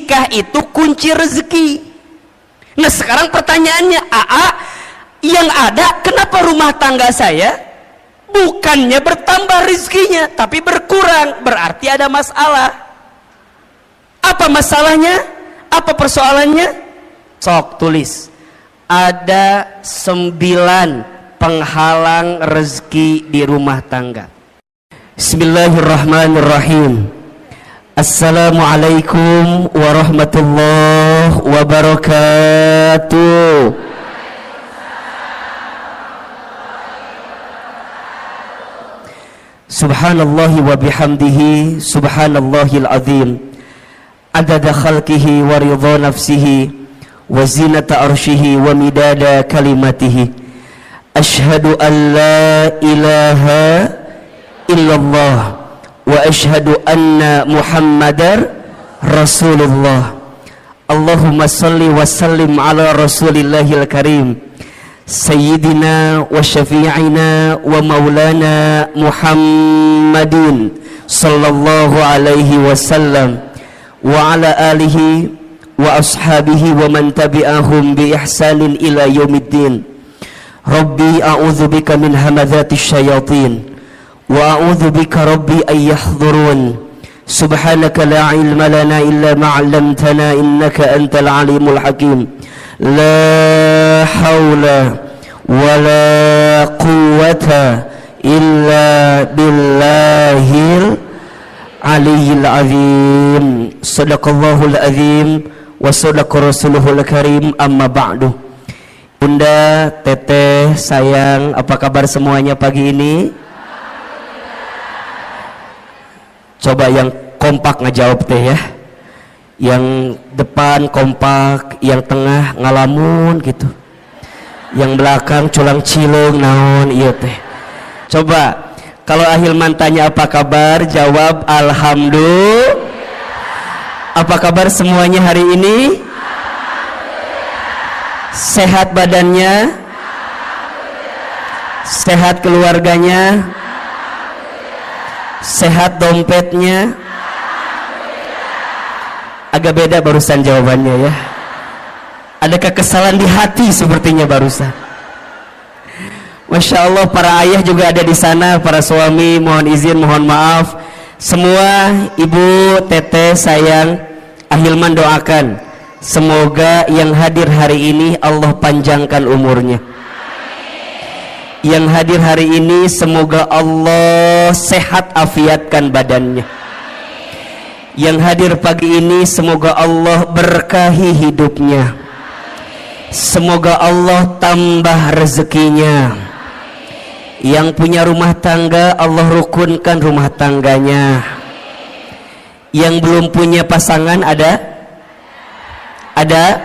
nikah itu kunci rezeki. Nah sekarang pertanyaannya, yang ada kenapa rumah tangga saya bukannya bertambah rezekinya tapi berkurang? Berarti ada masalah. Apa masalahnya? Apa persoalannya? Sok tulis. Ada 9 penghalang rezeki di rumah tangga. Bismillahirrahmanirrahim. Assalamualaikum warahmatullahi wabarakatuh. Subhanallahi wa bihamdihi, subhanallahil azim, adada khalqihi wa ridha nafsihi wa zinata arshihi wa midada kalimatihi. Ashhadu an la ilaha illallah wa ashhadu anna Muhammadar Rasulullah. Allahumma salli wa sallim ala Rasulillahil Karim Sayyidina wa syafi'ina wa maulana Muhammadin sallallahu alaihi wasallam wa ala alihi wa ashabihi wa man tabi'ahum bi ihsanin ila yaumiddin. Rabbi a'udzu bika min hamadzatis syayatin wa a'udzu bika rabbi ay yahdurun. Subhanaka la ilma lana illa ma 'allamtana innaka antal alimul hakim. La haula wa la quwwata illa billahil aliyyil azim. Shadaqallahul azim wa sadaqa rasuluhul karim. Amma ba'du. Bunda, teteh, sayang, apa kabar semuanya pagi ini? Coba yang kompak ngejawab teh ya. Yang depan kompak, yang tengah ngalamun gitu, yang belakang culang cilung naon iya teh. Coba kalau Ahilman tanya apa kabar, jawab alhamdulillah. Apa kabar semuanya hari ini? Sehat badannya? Sehat keluarganya? Sehat dompetnya? Agak beda barusan jawabannya ya. Ada kekesalan di hati sepertinya barusan. Masya Allah, para ayah juga ada di sana, para suami mohon izin, mohon maaf. Semua ibu, teteh, sayang, Ahilman doakan semoga yang hadir hari ini Allah panjangkan umurnya. Yang hadir hari ini semoga Allah sehat afiatkan badannya. Yang hadir pagi ini semoga Allah berkahi hidupnya. Semoga Allah tambah rezekinya. Yang punya rumah tangga Allah rukunkan rumah tangganya. Yang belum punya pasangan ada? Ada?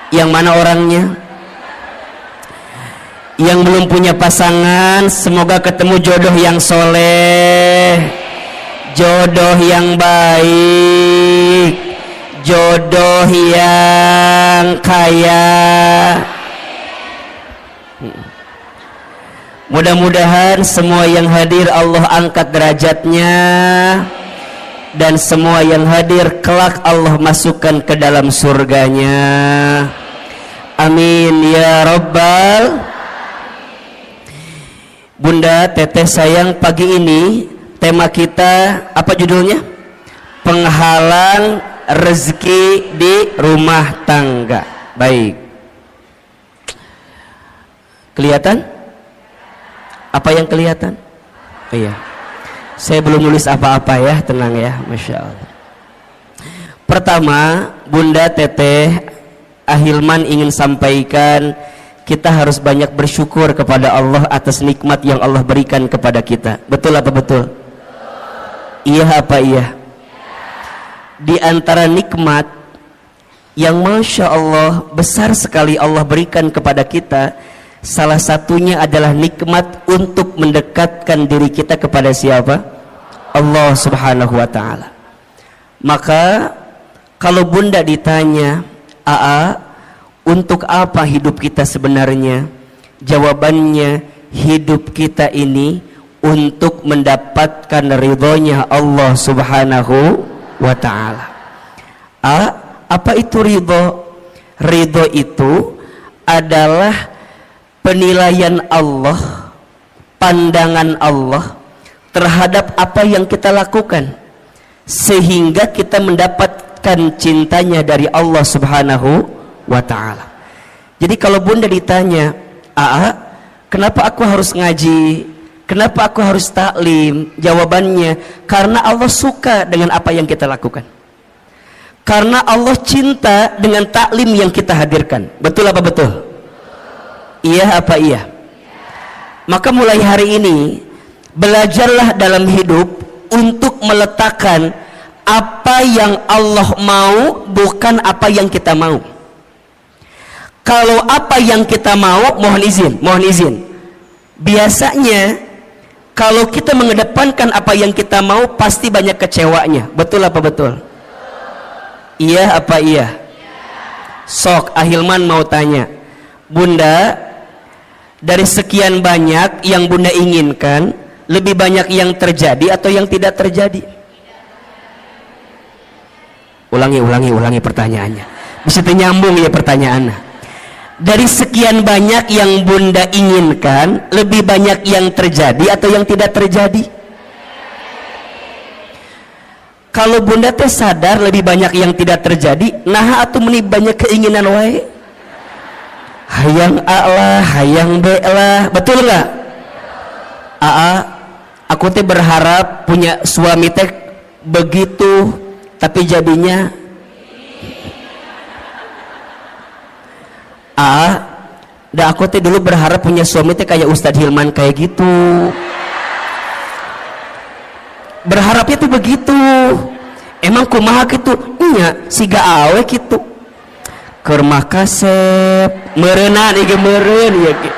Yang mana orangnya? Yang belum punya pasangan semoga ketemu jodoh yang soleh, jodoh yang baik, jodoh yang kaya. Mudah-mudahan semua yang hadir Allah angkat derajatnya, dan semua yang hadir kelak Allah masukkan ke dalam surganya. Amin ya rabbal. Bunda, teteh, sayang, pagi ini tema kita apa judulnya? Penghalang rezeki di rumah tangga. Baik. Kelihatan? Apa yang kelihatan? Oh, iya. Saya belum nulis apa-apa ya, tenang ya, Masya Allah. Pertama, Bunda, teteh, Ahilman ingin sampaikan kita harus banyak bersyukur kepada Allah atas nikmat yang Allah berikan kepada kita. Betul apa betul? Iya apa iya? Di antara nikmat yang Masya Allah besar sekali Allah berikan kepada kita, salah satunya adalah nikmat untuk mendekatkan diri kita kepada siapa? Allah Subhanahu wa ta'ala. Maka kalau Bunda ditanya, untuk apa hidup kita sebenarnya? Jawabannya, hidup kita ini untuk mendapatkan ridhonya Allah Subhanahu wa ta'ala. Apa itu ridho? Ridho itu adalah penilaian Allah, pandangan Allah terhadap apa yang kita lakukan, sehingga kita mendapatkan cintanya dari Allah Subhanahu wa ta'ala. Jadi kalau bunda ditanya, kenapa aku harus ngaji, kenapa aku harus taklim? Jawabannya, karena Allah suka dengan apa yang kita lakukan, karena Allah cinta dengan taklim yang kita hadirkan. Betul apa betul? Iya apa iya? Maka mulai hari ini belajarlah dalam hidup untuk meletakkan apa yang Allah mau, bukan apa yang kita mau. Kalau apa yang kita mau, mohon izin, biasanya kalau kita mengedepankan apa yang kita mau, pasti banyak kecewanya. Betul apa betul? Iya apa iya? Sok Ahilman mau tanya, bunda, dari sekian banyak yang bunda inginkan, lebih banyak yang terjadi atau yang tidak terjadi? Ulangi pertanyaannya, bisa nyambung ya pertanyaannya. Dari sekian banyak yang bunda inginkan, lebih banyak yang terjadi atau yang tidak terjadi? Kalau bunda teh sadar lebih banyak yang tidak terjadi, nah atau meni banyak keinginan wae, hayang A lah, hayang B lah, betul nggak? Aku teh berharap punya suami teh begitu, tapi jadinya aku teh dulu berharap punya suami teh kayak Ustadz Hilman kayak gitu. Berharapnya tuh begitu. Emang kumaha gitu? Iya, siga awe gitu. Keur mah kasep, meureunna ieu meureun ieu ge.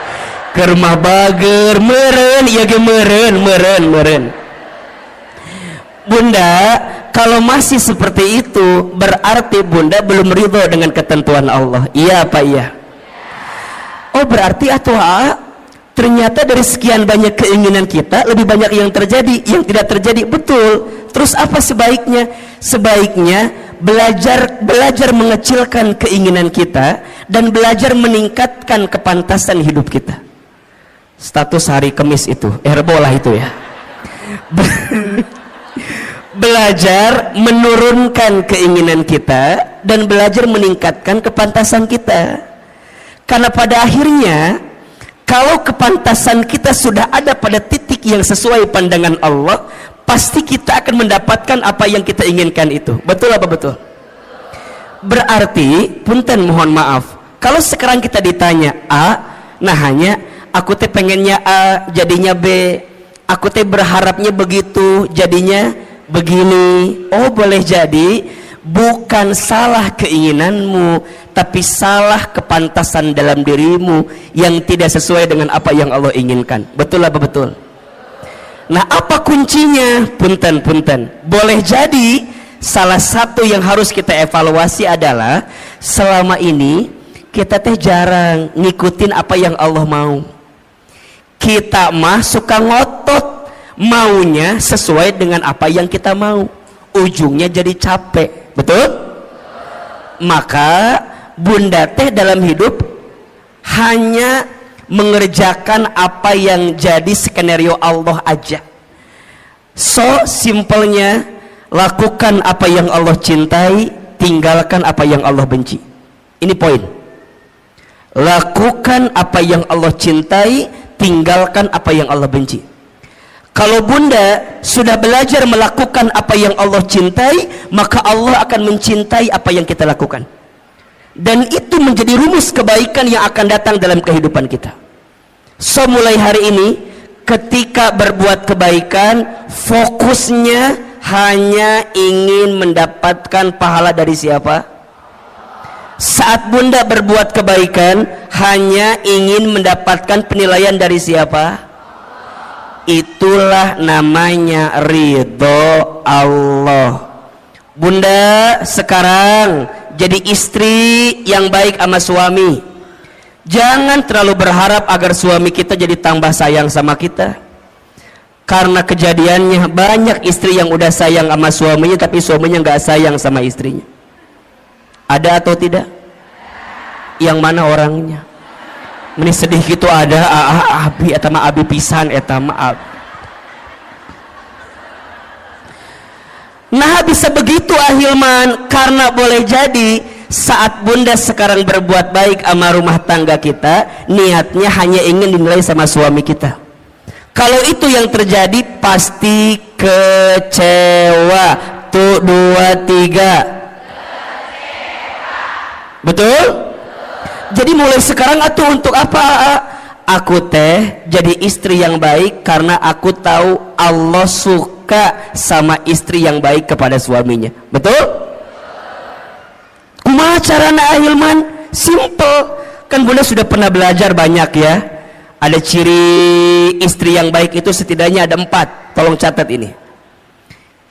Keur mah bager, meureun ieu ge meureun. Bunda, kalau masih seperti itu, berarti bunda belum ridho dengan ketentuan Allah. Iya apa iya? Oh, berarti ternyata dari sekian banyak keinginan kita, lebih banyak yang terjadi, yang tidak terjadi. Betul. Terus apa sebaiknya? Sebaiknya belajar mengecilkan keinginan kita dan belajar meningkatkan kepantasan hidup kita. Status hari Kamis itu, Herbolah itu ya. Belajar menurunkan keinginan kita dan belajar meningkatkan kepantasan kita. Karena pada akhirnya, kalau kepantasan kita sudah ada pada titik yang sesuai pandangan Allah, pasti kita akan mendapatkan apa yang kita inginkan itu. Betul apa betul? Berarti, punten mohon maaf, kalau sekarang kita ditanya nah hanya aku teh pengennya A, jadinya B, aku teh berharapnya begitu, jadinya begini. Oh, boleh jadi bukan salah keinginanmu, tapi salah kepantasan dalam dirimu yang tidak sesuai dengan apa yang Allah inginkan. Betul apa betul? Nah, apa kuncinya? Punten. Boleh jadi salah satu yang harus kita evaluasi adalah selama ini kita teh jarang ngikutin apa yang Allah mau. Kita mah suka ngotot maunya sesuai dengan apa yang kita mau, ujungnya jadi capek. Betul? Maka bunda teh dalam hidup hanya mengerjakan apa yang jadi skenario Allah aja. So simpelnya, lakukan apa yang Allah cintai, tinggalkan apa yang Allah benci. Ini poin. Lakukan apa yang Allah cintai, tinggalkan apa yang Allah benci. Kalau bunda sudah belajar melakukan apa yang Allah cintai, maka Allah akan mencintai apa yang kita lakukan. Dan itu menjadi rumus kebaikan yang akan datang dalam kehidupan kita. So mulai hari ini, ketika berbuat kebaikan, fokusnya hanya ingin mendapatkan pahala dari siapa? Saat bunda berbuat kebaikan, hanya ingin mendapatkan penilaian dari siapa? Itulah namanya ridho Allah. Bunda sekarang jadi istri yang baik sama suami. Jangan terlalu berharap agar suami kita jadi tambah sayang sama kita. Karena kejadiannya banyak istri yang udah sayang sama suaminya, tapi suaminya nggak sayang sama istrinya. Ada atau tidak? Yang mana orangnya? Meni sedih gitu ada abi eta mah abi pisan eta mah. Nah bisa begitu ahilman, karena boleh jadi saat bunda sekarang berbuat baik sama rumah tangga kita, niatnya hanya ingin dinilai sama suami kita. Kalau itu yang terjadi pasti kecewa. Tuh 2 3. Betul? Jadi mulai sekarang atuh untuk apa? Aku teh jadi istri yang baik karena aku tahu Allah suka sama istri yang baik kepada suaminya. Betul? Kumaha carana ahilman? Simple. Kan bunda sudah pernah belajar banyak ya. Ada ciri istri yang baik itu setidaknya ada 4. Tolong catat ini.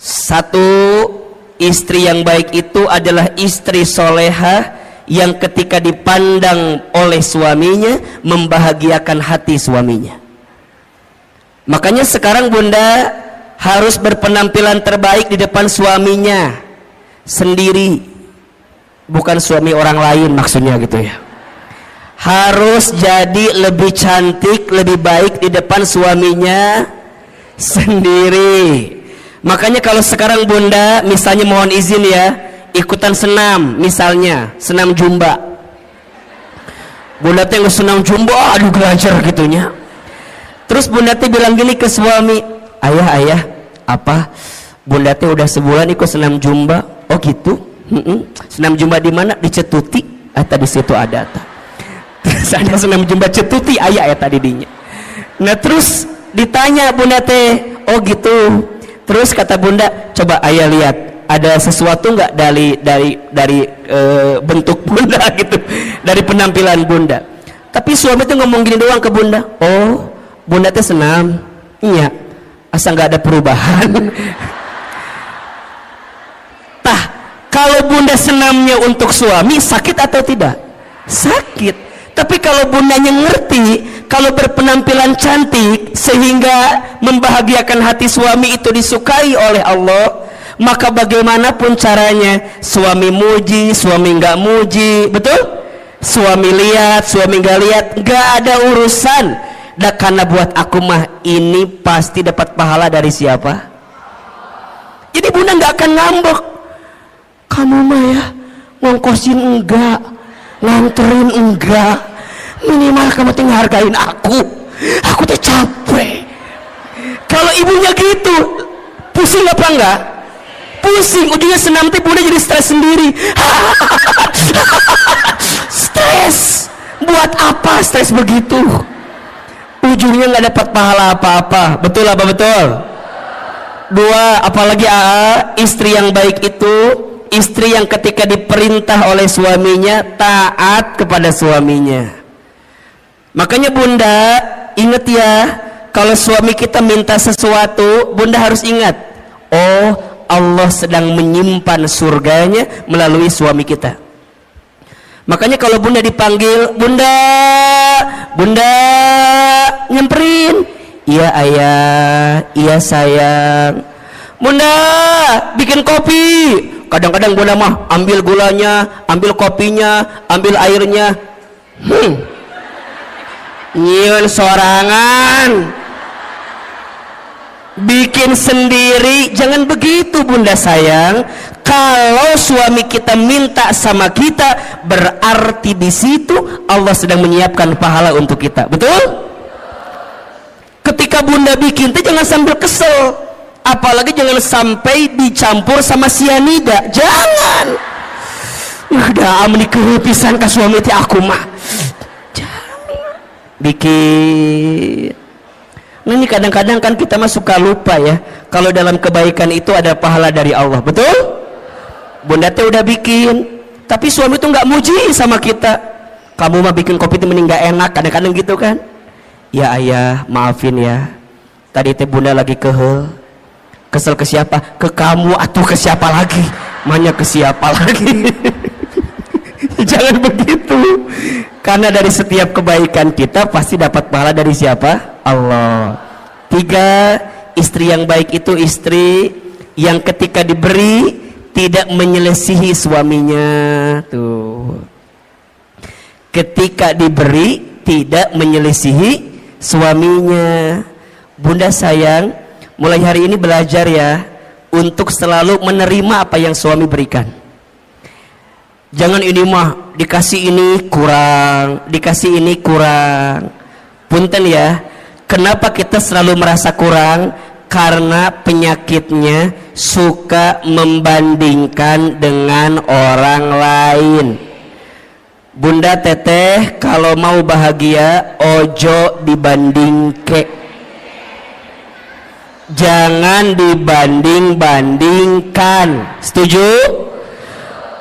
1, istri yang baik itu adalah istri solehah yang ketika dipandang oleh suaminya membahagiakan hati suaminya. Makanya sekarang bunda harus berpenampilan terbaik di depan suaminya sendiri, bukan suami orang lain maksudnya gitu ya. Harus jadi lebih cantik, lebih baik di depan suaminya sendiri. Makanya kalau sekarang bunda misalnya mohon izin ya, ikutan senam, misalnya senam jumba, bunda teh senam jumba, aduh gelajar gitunya. Terus bunda teh bilang gini ke suami, ayah apa bunda teh udah sebulan ikut senam jumba. Oh gitu. Senam jumba di mana? Di Cetuti. Di situ ada terus ada senam jumba Cetuti, ayah tadi dinya. Nah terus ditanya bunda teh, oh gitu. Terus kata bunda, coba ayah lihat ada sesuatu nggak dari bentuk bunda gitu, dari penampilan bunda. Tapi suami tuh ngomong gini doang ke bunda, oh bunda teh senam, iya, asal nggak ada perubahan. Tah, kalau bunda senamnya untuk suami sakit atau tidak? Sakit. Tapi kalau bundanya ngerti, kalau berpenampilan cantik sehingga membahagiakan hati suami itu disukai oleh Allah, maka bagaimanapun caranya suami muji, suami nggak muji, betul? Suami lihat, suami nggak lihat, nggak ada urusan. Dan karena buat aku mah ini pasti dapat pahala dari siapa? Jadi bunda nggak akan ngambek. Kamu mah ya ngongkosin enggak, nganterin enggak, minimal kamu tinggal hargain aku. Aku tuh capek. Kalau ibunya gitu, pusing apa enggak? Pusing, ujungnya senam teh bunda jadi stres sendiri. Stres, buat apa stres begitu? Ujungnya nggak dapat pahala apa-apa. Betul apa betul? 2, apalagi istri yang baik itu istri yang ketika diperintah oleh suaminya taat kepada suaminya. Makanya bunda ingat ya, kalau suami kita minta sesuatu, bunda harus ingat, oh Allah sedang menyimpan surganya melalui suami kita. Makanya kalau bunda dipanggil, bunda nyamperin, iya ayah, iya sayang, bunda bikin kopi. Kadang-kadang bunda mah ambil gulanya, ambil kopinya, ambil airnya, nyieun sorangan, bikin sendiri. Jangan begitu bunda sayang. Kalau suami kita minta sama kita, berarti di situ Allah sedang menyiapkan pahala untuk kita. Betul? Ketika bunda bikin itu jangan sambil kesel, apalagi jangan sampai dicampur sama sianida. Jangan. Udah menikah pisan ke suami itu aku mah. Jangan. Bikin. Nah ini kadang-kadang kan kita mah suka lupa ya, kalau dalam kebaikan itu ada pahala dari Allah. Betul? Bunda teh udah bikin, tapi suami tuh nggak muji sama kita. Kamu mah bikin kopi itu mending nggak enak, kadang-kadang gitu kan. Ya ayah maafin ya, tadi teh bunda lagi kesel ke siapa? Ke kamu atau ke siapa lagi? Manya ke siapa lagi? Jangan begitu, karena dari setiap kebaikan kita pasti dapat pahala dari siapa? Allah. 3, istri yang baik itu istri yang ketika diberi tidak menyelisihi suaminya. Tuh. Ketika diberi tidak menyelisihi suaminya. Bunda sayang, mulai hari ini belajar ya untuk selalu menerima apa yang suami berikan. Jangan ini mah dikasih ini kurang, dikasih ini kurang. Punten ya, kenapa kita selalu merasa kurang? Karena penyakitnya suka membandingkan dengan orang lain. Bunda teteh kalau mau bahagia ojo dibandingke. Jangan dibanding-bandingkan. Setuju?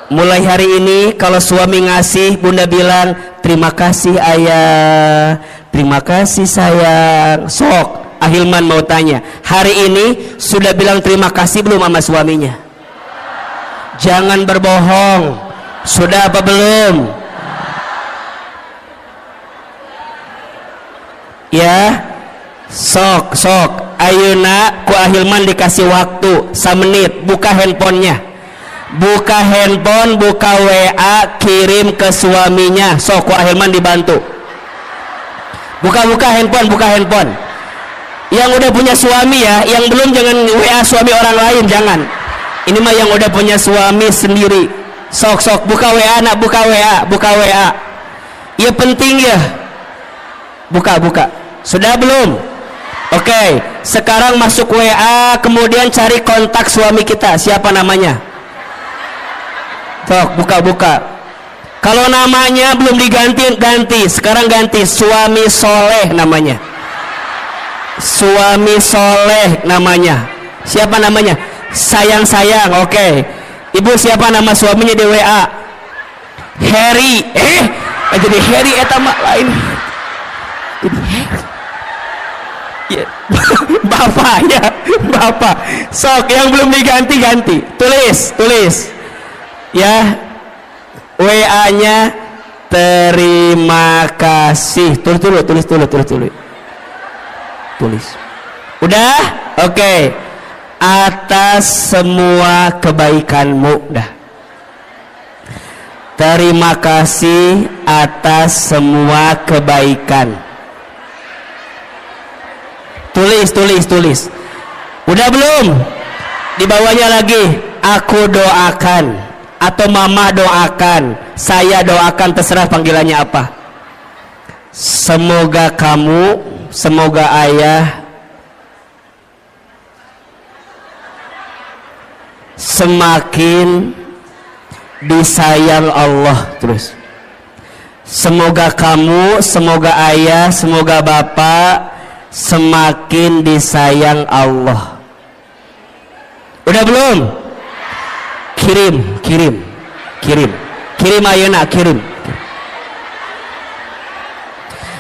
Mulai hari ini kalau suami ngasih, Bunda bilang terima kasih ayah, terima kasih sayang. Sok Ahilman mau tanya, hari ini sudah bilang terima kasih belum sama suaminya? Jangan berbohong. Sudah apa belum? Ya, sok ayeuna ku Ahilman dikasih waktu 1 menit, buka handphonenya, buka handphone, buka WA, kirim ke suaminya. Sok ku Ahilman dibantu, buka handphone. Yang udah punya suami ya, yang belum jangan WA suami orang lain, jangan. Ini mah yang udah punya suami sendiri. Sok buka WA, nak buka WA. Ya penting ya, buka. Sudah belum? Oke, sekarang masuk WA, kemudian cari kontak suami kita. Siapa namanya? Sok, buka. Kalau namanya belum ganti. Sekarang ganti, suami soleh namanya. Suami soleh namanya. Siapa namanya? Sayang. Oke. Ibu siapa nama suaminya di WA? Harry. Jadi Harry eta mah lain. Ya, bapak. Sok yang belum diganti. Tulis. Ya. WA-nya terima kasih. Tulis. Udah? Oke. Atas semua kebaikanmu. Dah. Terima kasih atas semua kebaikan. Tulis. Udah belum? Di bawahnya lagi, aku doakan atau mama doakan, saya doakan, terserah panggilannya apa. Semoga kamu, semoga ayah semakin disayang Allah. Terus semoga kamu, semoga ayah, semoga bapak semakin disayang Allah. Udah belum? Kirim ayeuna, kirim.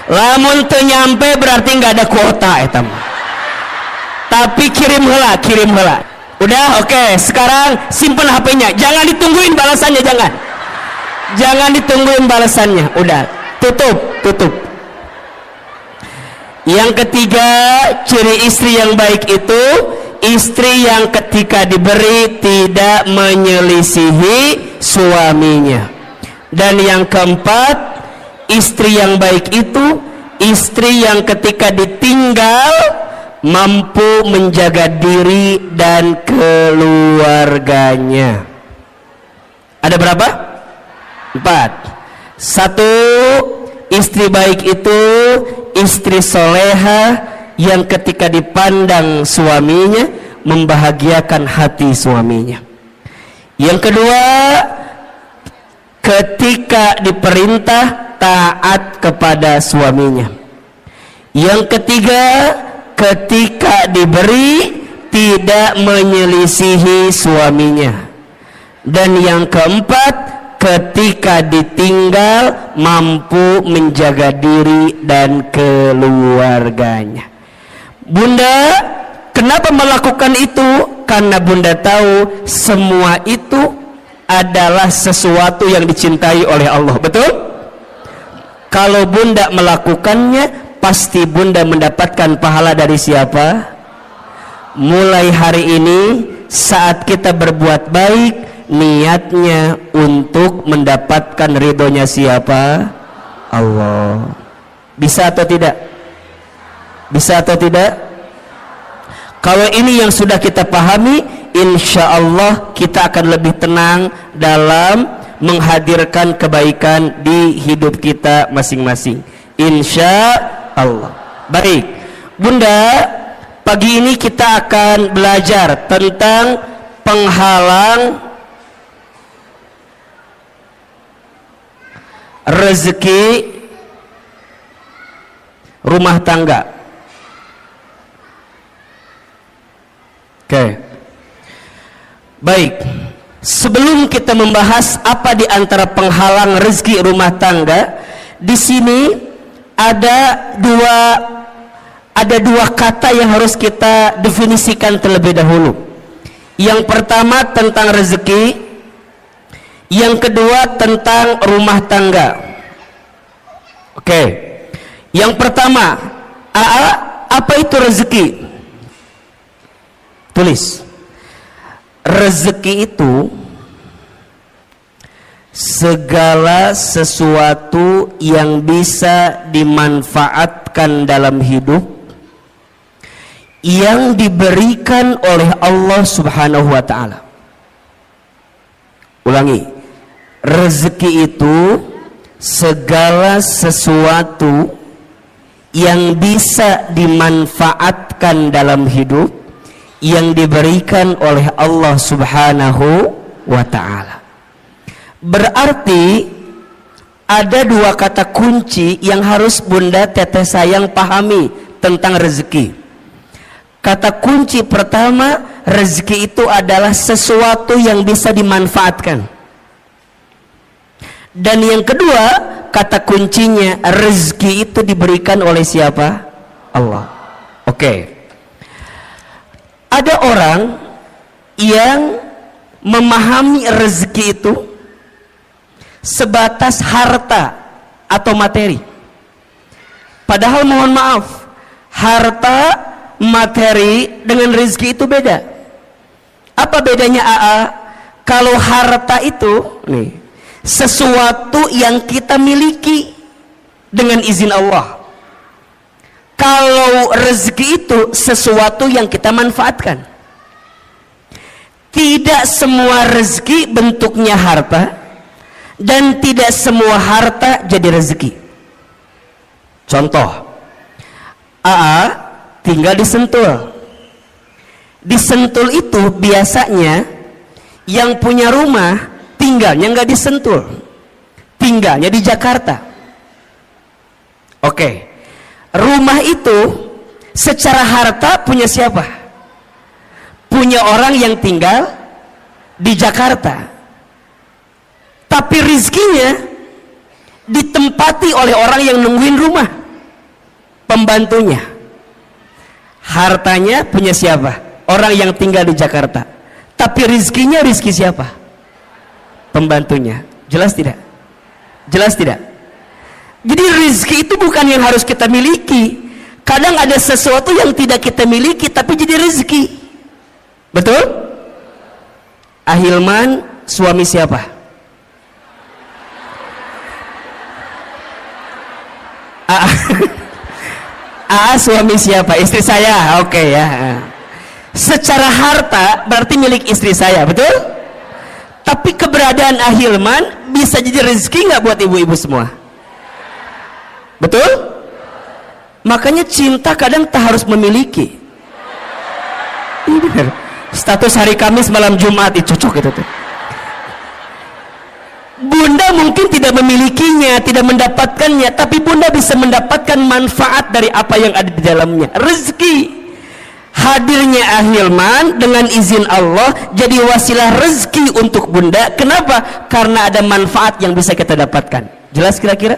Lamun teu nyampe berarti nggak ada kuota eta mah. Tapi kirim heula. Udah, oke. Sekarang simpen HP-nya. Jangan ditungguin balasannya, jangan ditungguin balasannya. Udah, tutup. Yang ketiga, ciri istri yang baik itu istri yang ketika diberi tidak menyelisihi suaminya. Dan yang keempat, istri yang baik itu istri yang ketika ditinggal mampu menjaga diri dan keluarganya. Ada berapa? 4. 1, istri baik itu istri soleha yang ketika dipandang suaminya membahagiakan hati suaminya. Yang kedua, ketika diperintah taat kepada suaminya. Yang ketiga, ketika diberi tidak menyelisihi suaminya. Dan yang keempat, ketika ditinggal mampu menjaga diri dan keluarganya. Bunda kenapa melakukan itu? Karena Bunda tahu semua itu adalah sesuatu yang dicintai oleh Allah. Betul? Kalau Bunda melakukannya, pasti Bunda mendapatkan pahala dari siapa? Mulai hari ini saat kita berbuat baik, niatnya untuk mendapatkan ridhonya siapa? Allah. Bisa atau tidak? Bisa atau tidak? Kalau ini yang sudah kita pahami, insya Allah kita akan lebih tenang dalam menghadirkan kebaikan di hidup kita masing-masing, insya Allah. Baik Bunda, pagi ini kita akan belajar tentang penghalang rezeki rumah tangga. Oke. Baik. Sebelum kita membahas apa di antara penghalang rezeki rumah tangga, di sini ada dua kata yang harus kita definisikan terlebih dahulu. Yang pertama tentang rezeki, yang kedua tentang rumah tangga. Oke. Yang pertama, apa itu rezeki? Tulis. Rezeki itu segala sesuatu yang bisa dimanfaatkan dalam hidup, yang diberikan oleh Allah Subhanahu wa ta'ala. Ulangi. Rezeki itu segala sesuatu yang bisa dimanfaatkan dalam hidup, yang diberikan oleh Allah Subhanahu wa ta'ala. Berarti ada dua kata kunci yang harus Bunda Teteh sayang pahami tentang rezeki. Kata kunci pertama, rezeki itu adalah sesuatu yang bisa dimanfaatkan. Dan yang kedua, kata kuncinya, rezeki itu diberikan oleh siapa? Allah. Oke. Ada orang yang memahami rezeki itu sebatas harta atau materi. Padahal mohon maaf, harta, materi dengan rezeki itu beda. Apa bedanya Kalau harta itu sesuatu yang kita miliki dengan izin Allah. Kalau rezeki itu sesuatu yang kita manfaatkan. Tidak semua rezeki bentuknya harta, dan tidak semua harta jadi rezeki. Contoh, tinggal di Sentul. Di Sentul itu biasanya yang punya rumah tinggalnya nggak di Sentul, tinggalnya di Jakarta. Oke. Rumah itu secara harta punya siapa? Punya orang yang tinggal di Jakarta. Tapi rizkinya ditempati oleh orang yang nungguin rumah, pembantunya. Hartanya punya siapa? Orang yang tinggal di Jakarta. Tapi rizkinya rizki siapa? Pembantunya. Jelas tidak? Jelas tidak? Jadi rizki itu bukan yang harus kita miliki. Kadang ada sesuatu yang tidak kita miliki tapi jadi rezeki. Betul? Ahilman suami siapa? Suami siapa? Istri saya. Oke ya. Secara harta berarti milik istri saya, betul? Tapi keberadaan Ahilman bisa jadi rezeki nggak buat ibu-ibu semua? Betul? Makanya cinta kadang tak harus memiliki. Ini benar. Status hari Kamis malam Jumat itu cocok itu tuh. Bunda mungkin tidak memilikinya, tidak mendapatkannya, tapi Bunda bisa mendapatkan manfaat dari apa yang ada di dalamnya. Rezeki. Hadirnya Ahilman dengan izin Allah jadi wasilah rezeki untuk Bunda. Kenapa? Karena ada manfaat yang bisa kita dapatkan. Jelas kira-kira?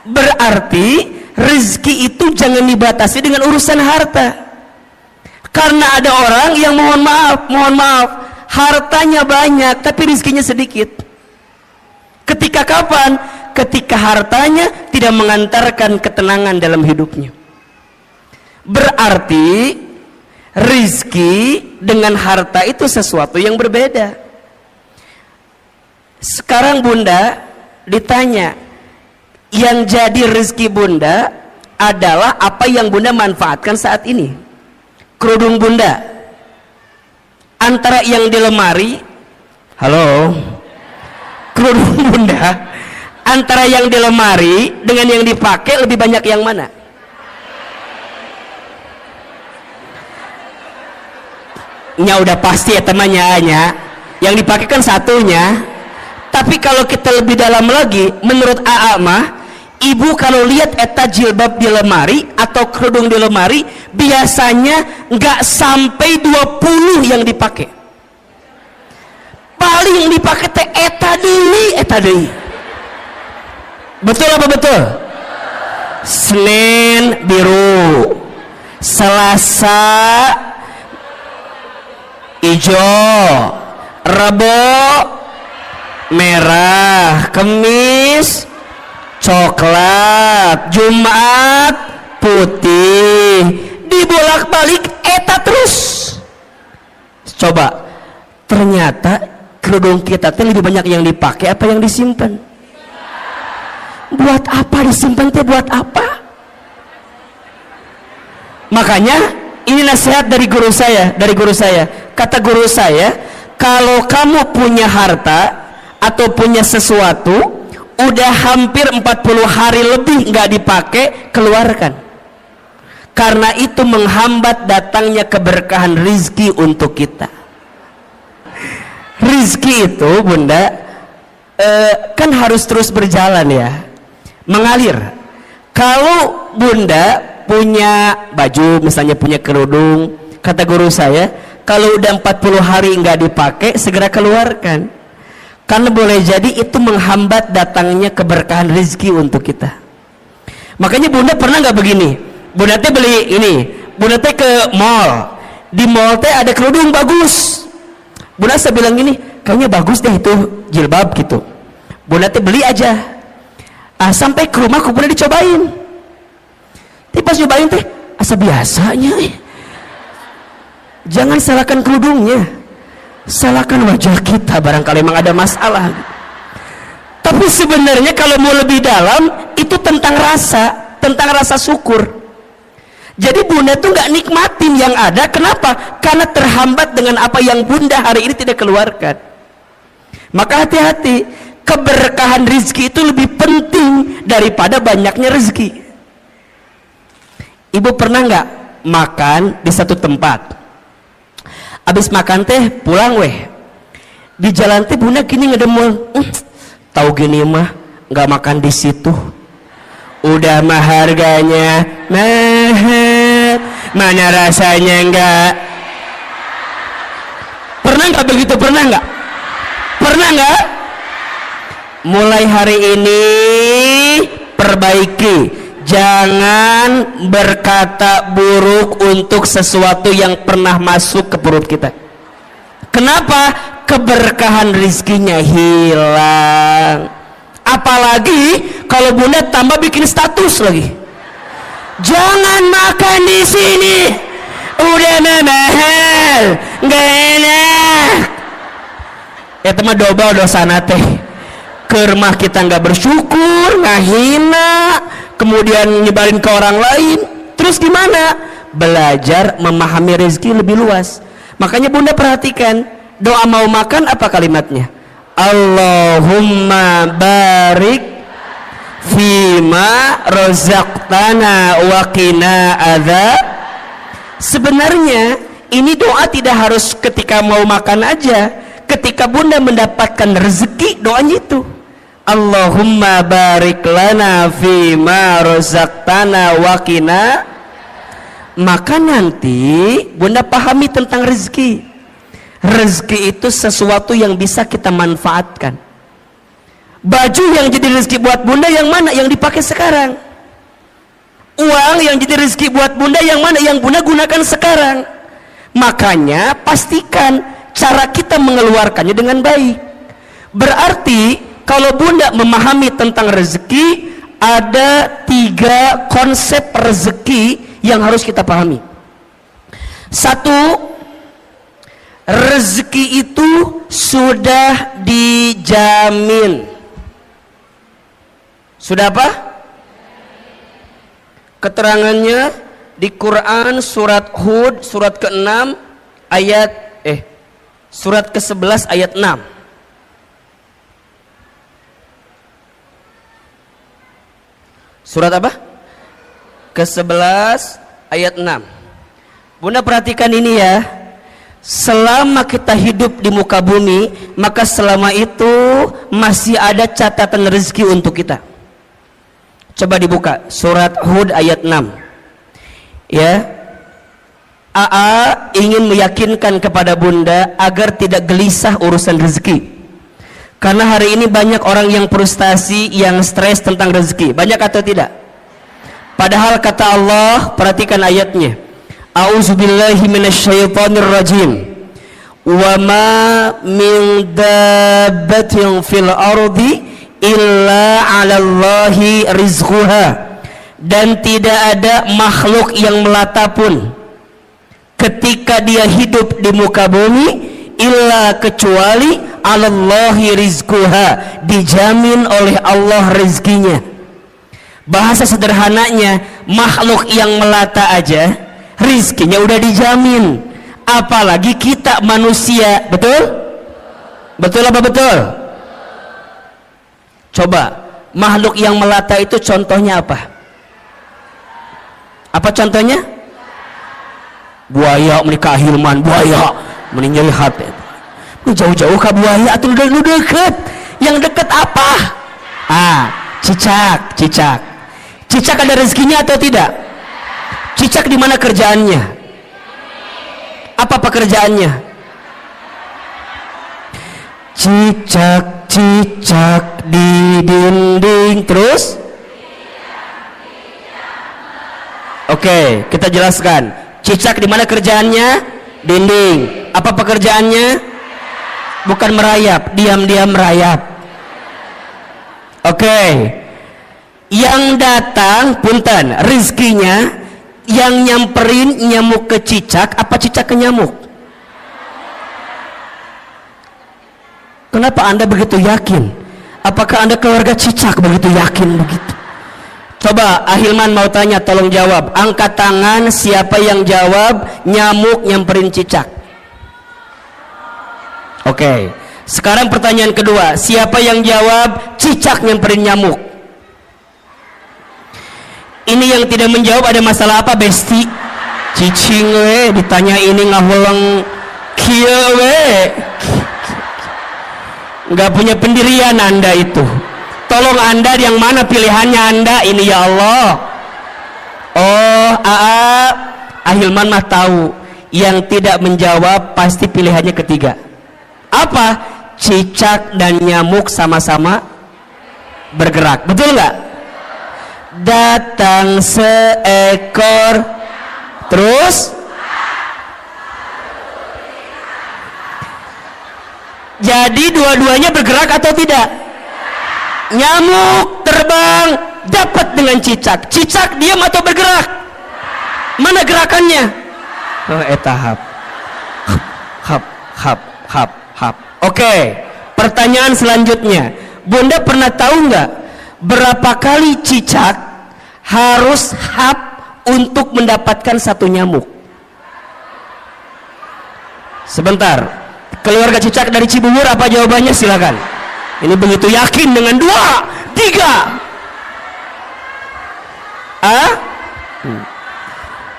Berarti rezeki itu jangan dibatasi dengan urusan harta. Karena ada orang yang mohon maaf, hartanya banyak tapi rezekinya sedikit. Ketika kapan? Ketika hartanya tidak mengantarkan ketenangan dalam hidupnya. Berarti rezeki dengan harta itu sesuatu yang berbeda. Sekarang bunda ditanya, yang jadi rezeki bunda adalah apa yang bunda manfaatkan saat ini. Kerudung bunda antara yang di lemari, halo, kerudung bunda antara yang di lemari dengan yang dipakai lebih banyak yang mana? Nya udah pasti ya temannya, yang dipakai kan satunya. Tapi kalau kita lebih dalam lagi, menurut AA mah, ibu kalau lihat eta jilbab di lemari atau kerudung di lemari, biasanya nggak sampai 20 yang dipakai. Paling yang dipakai teh eta deui. Betul apa betul? Senin biru, Selasa hijau, Rebo merah, Kamis coklat, Jumat putih, dibolak-balik eta terus. Coba, ternyata kerudung kita teh lebih banyak yang dipakai apa yang disimpan? Buat apa disimpan teh? Buat apa? Makanya ini nasihat dari guru saya. Kata guru saya, kalau kamu punya harta atau punya sesuatu udah hampir 40 hari lebih nggak dipakai, keluarkan. Karena itu menghambat datangnya keberkahan rizki untuk kita. Rizki itu bunda kan harus terus berjalan ya, mengalir. Kalau bunda punya baju, misalnya punya kerudung, kata guru saya, kalau udah 40 hari nggak dipakai, segera keluarkan. Karena boleh jadi itu menghambat datangnya keberkahan rezeki untuk kita. Makanya bunda pernah nggak begini? Bunda teh beli ini, bunda teh ke mall, di mall teh ada kerudung bagus. Bunda saya bilang gini, kayaknya bagus deh itu jilbab gitu. Bunda teh beli aja. Sampai ke rumah bunda dicobain. Tapi pas nyobain teh asa biasanya. Jangan salahkan kerudungnya, salahkan wajah kita, barangkali memang ada masalah. Tapi sebenarnya kalau mau lebih dalam, itu tentang rasa syukur. Jadi bunda tuh nggak nikmatin yang ada. Kenapa? Karena terhambat dengan apa yang bunda hari ini tidak keluarkan. Maka hati-hati, keberkahan rezeki itu lebih penting daripada banyaknya rezeki. Ibu pernah nggak makan di satu tempat, abis makan teh pulang weh, di jalan teh bunda gini ngedemul, tahu gini mah nggak makan di situ, udah mah harganya mahal, mana rasanya enggak. Pernah nggak begitu? Pernah nggak? Mulai hari ini perbaiki, jangan berkata buruk untuk sesuatu yang pernah masuk ke perut kita. Kenapa? Keberkahan rizkinya hilang. Apalagi kalau bunda tambah bikin status lagi, jangan makan di sini, udah mahal, nggak enak. Ya teman dobel dosana teh. Ke rumah kita nggak bersyukur, ngahina, kemudian nyebarin ke orang lain. Terus gimana? Belajar memahami rezeki lebih luas. Makanya bunda perhatikan, doa mau makan apa kalimatnya? Allahumma barik fima rozaqtana wa qina adzab. Sebenarnya ini doa tidak harus ketika mau makan aja. Ketika bunda mendapatkan rezeki, doanya itu Allahumma barik lana fima rozaqtana wa qina. Maka nanti bunda pahami tentang rezeki. Rezeki itu sesuatu yang bisa kita manfaatkan. Baju yang jadi rezeki buat bunda yang mana? Yang dipakai sekarang. Uang yang jadi rezeki buat bunda yang mana? Yang bunda gunakan sekarang. Makanya pastikan cara kita mengeluarkannya dengan baik. Berarti kalau bunda memahami tentang rezeki, ada 3 konsep rezeki yang harus kita pahami. Satu, rezeki itu sudah dijamin. Sudah apa? Keterangannya di Quran surat Hud surat ke-6 ayat surat ke-11 ayat 6. Surat apa? Ke-11 ayat 6. Bunda perhatikan ini ya. Selama kita hidup di muka bumi, maka selama itu masih ada catatan rezeki untuk kita. Coba dibuka surat Hud ayat 6. Ya. AA ingin meyakinkan kepada Bunda agar tidak gelisah urusan rezeki. Karena hari ini banyak orang yang frustasi, yang stres tentang rezeki. Banyak atau tidak? Padahal kata Allah, perhatikan ayatnya. A'udzubillahi minasyaitonirrajim. Wa ma min dabbatin fil ardi illa 'alallahi rizquha. Dan tidak ada makhluk yang melata pun ketika dia hidup di muka bumi illa kecuali 'alallahi rizquha, dijamin oleh Allah rezekinya. Bahasa sederhananya, makhluk yang melata aja rizkinya udah dijamin, apalagi kita manusia. Betul? Betul apa betul? Coba, makhluk yang melata itu contohnya apa? Apa contohnya? Buaya menikah Hilman, buaya meninggal hati. Jauh-jauh ke buaya atau lu deket? Yang deket apa? Cicak. Cicak ada rezekinya atau tidak? Cicak di mana kerjaannya? Apa pekerjaannya? Cicak di dinding. Terus? Oke, kita jelaskan. Cicak di mana kerjaannya? Dinding. Apa pekerjaannya? Bukan merayap, diam-diam merayap. Oke. Yang datang, punten, rizkinya yang nyamperin nyamuk ke cicak, apa cicak ke nyamuk? Kenapa Anda begitu yakin? Apakah Anda keluarga cicak begitu yakin begitu? Coba Ahilman mau tanya, tolong jawab. Angkat tangan siapa yang jawab nyamuk nyamperin cicak. Oke. Sekarang pertanyaan kedua, siapa yang jawab cicak nyamperin nyamuk? Ini yang tidak menjawab ada masalah apa, Besti? Cicing we ditanya ini ngahulang kieu we. Enggak punya pendirian Anda itu. Tolong Anda yang mana pilihannya Anda ini ya Allah. Oh, Ahilman mah tahu. Yang tidak menjawab pasti pilihannya ketiga. Apa? Cicak dan nyamuk sama-sama bergerak. Betul nggak? Datang seekor, terus jadi dua-duanya bergerak atau tidak? Nyamuk terbang dapat dengan cicak. Cicak diam atau bergerak? Mana gerakannya? Tahap. Hap. Oke, pertanyaan selanjutnya, Bunda pernah tahu nggak berapa kali cicak harus hap untuk mendapatkan satu nyamuk? Sebentar, keluarga cicak dari Cibubur apa jawabannya? Silakan. Ini begitu yakin dengan 2, 3.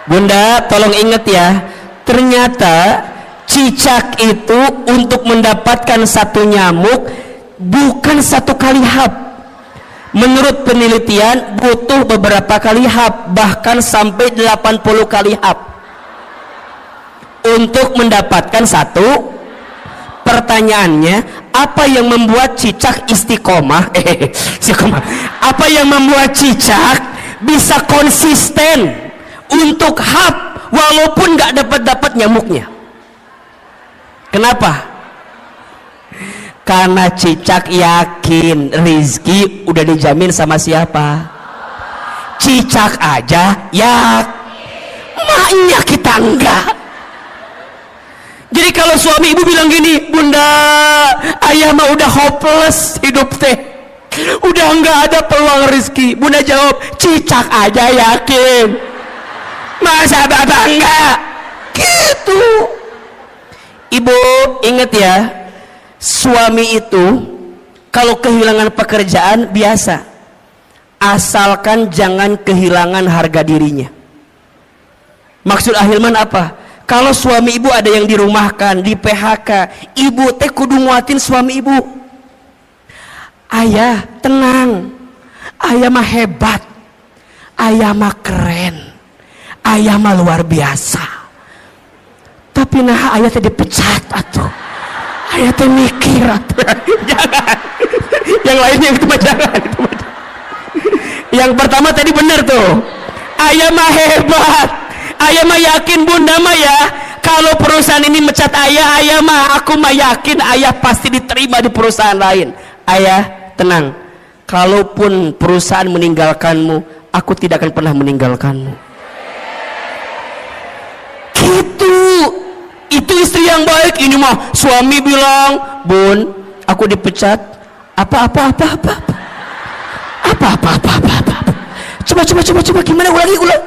Bunda tolong ingat ya, ternyata cicak itu untuk mendapatkan satu nyamuk bukan satu kali hap. Menurut penelitian butuh beberapa kali hap, bahkan sampai 80 kali hap untuk mendapatkan satu. Pertanyaannya, apa yang membuat cicak istiqomah? Apa yang membuat cicak bisa konsisten untuk hap walaupun nggak dapat nyamuknya? Kenapa? Karena cicak yakin rizki udah dijamin sama siapa? Cicak aja ya, maknya kita enggak. Jadi kalau suami ibu bilang gini, bunda, ayah mah udah hopeless hidup teh, udah nggak ada peluang rezeki. Bunda jawab, cicak aja yakin, masa bapak enggak? Gitu. Ibu ingat ya, suami itu kalau kehilangan pekerjaan biasa, asalkan jangan kehilangan harga dirinya. Maksud Ahilman apa? Kalau suami ibu ada yang dirumahkan, di PHK, ibu teh kudu nguatin suami ibu. Ayah tenang, ayah mah hebat, ayah mah keren, ayah mah luar biasa. Tapi nah ayah teh dipecat atuh, ayah teh mikir atuh. Jangan, yang lainnya itu mah jangan, itu mah jangan. Yang pertama tadi benar tuh, ayah mah hebat, ayah mah yakin bunda mah ya, kalau perusahaan ini mecat ayah, ayah mah aku mah yakin ayah pasti diterima di perusahaan lain. Ayah tenang, kalaupun perusahaan meninggalkanmu, aku tidak akan pernah meninggalkanmu. Gitu. Itu istri yang baik. Ini mah suami bilang, bun, aku dipecat. Apa. Coba gimana ulang.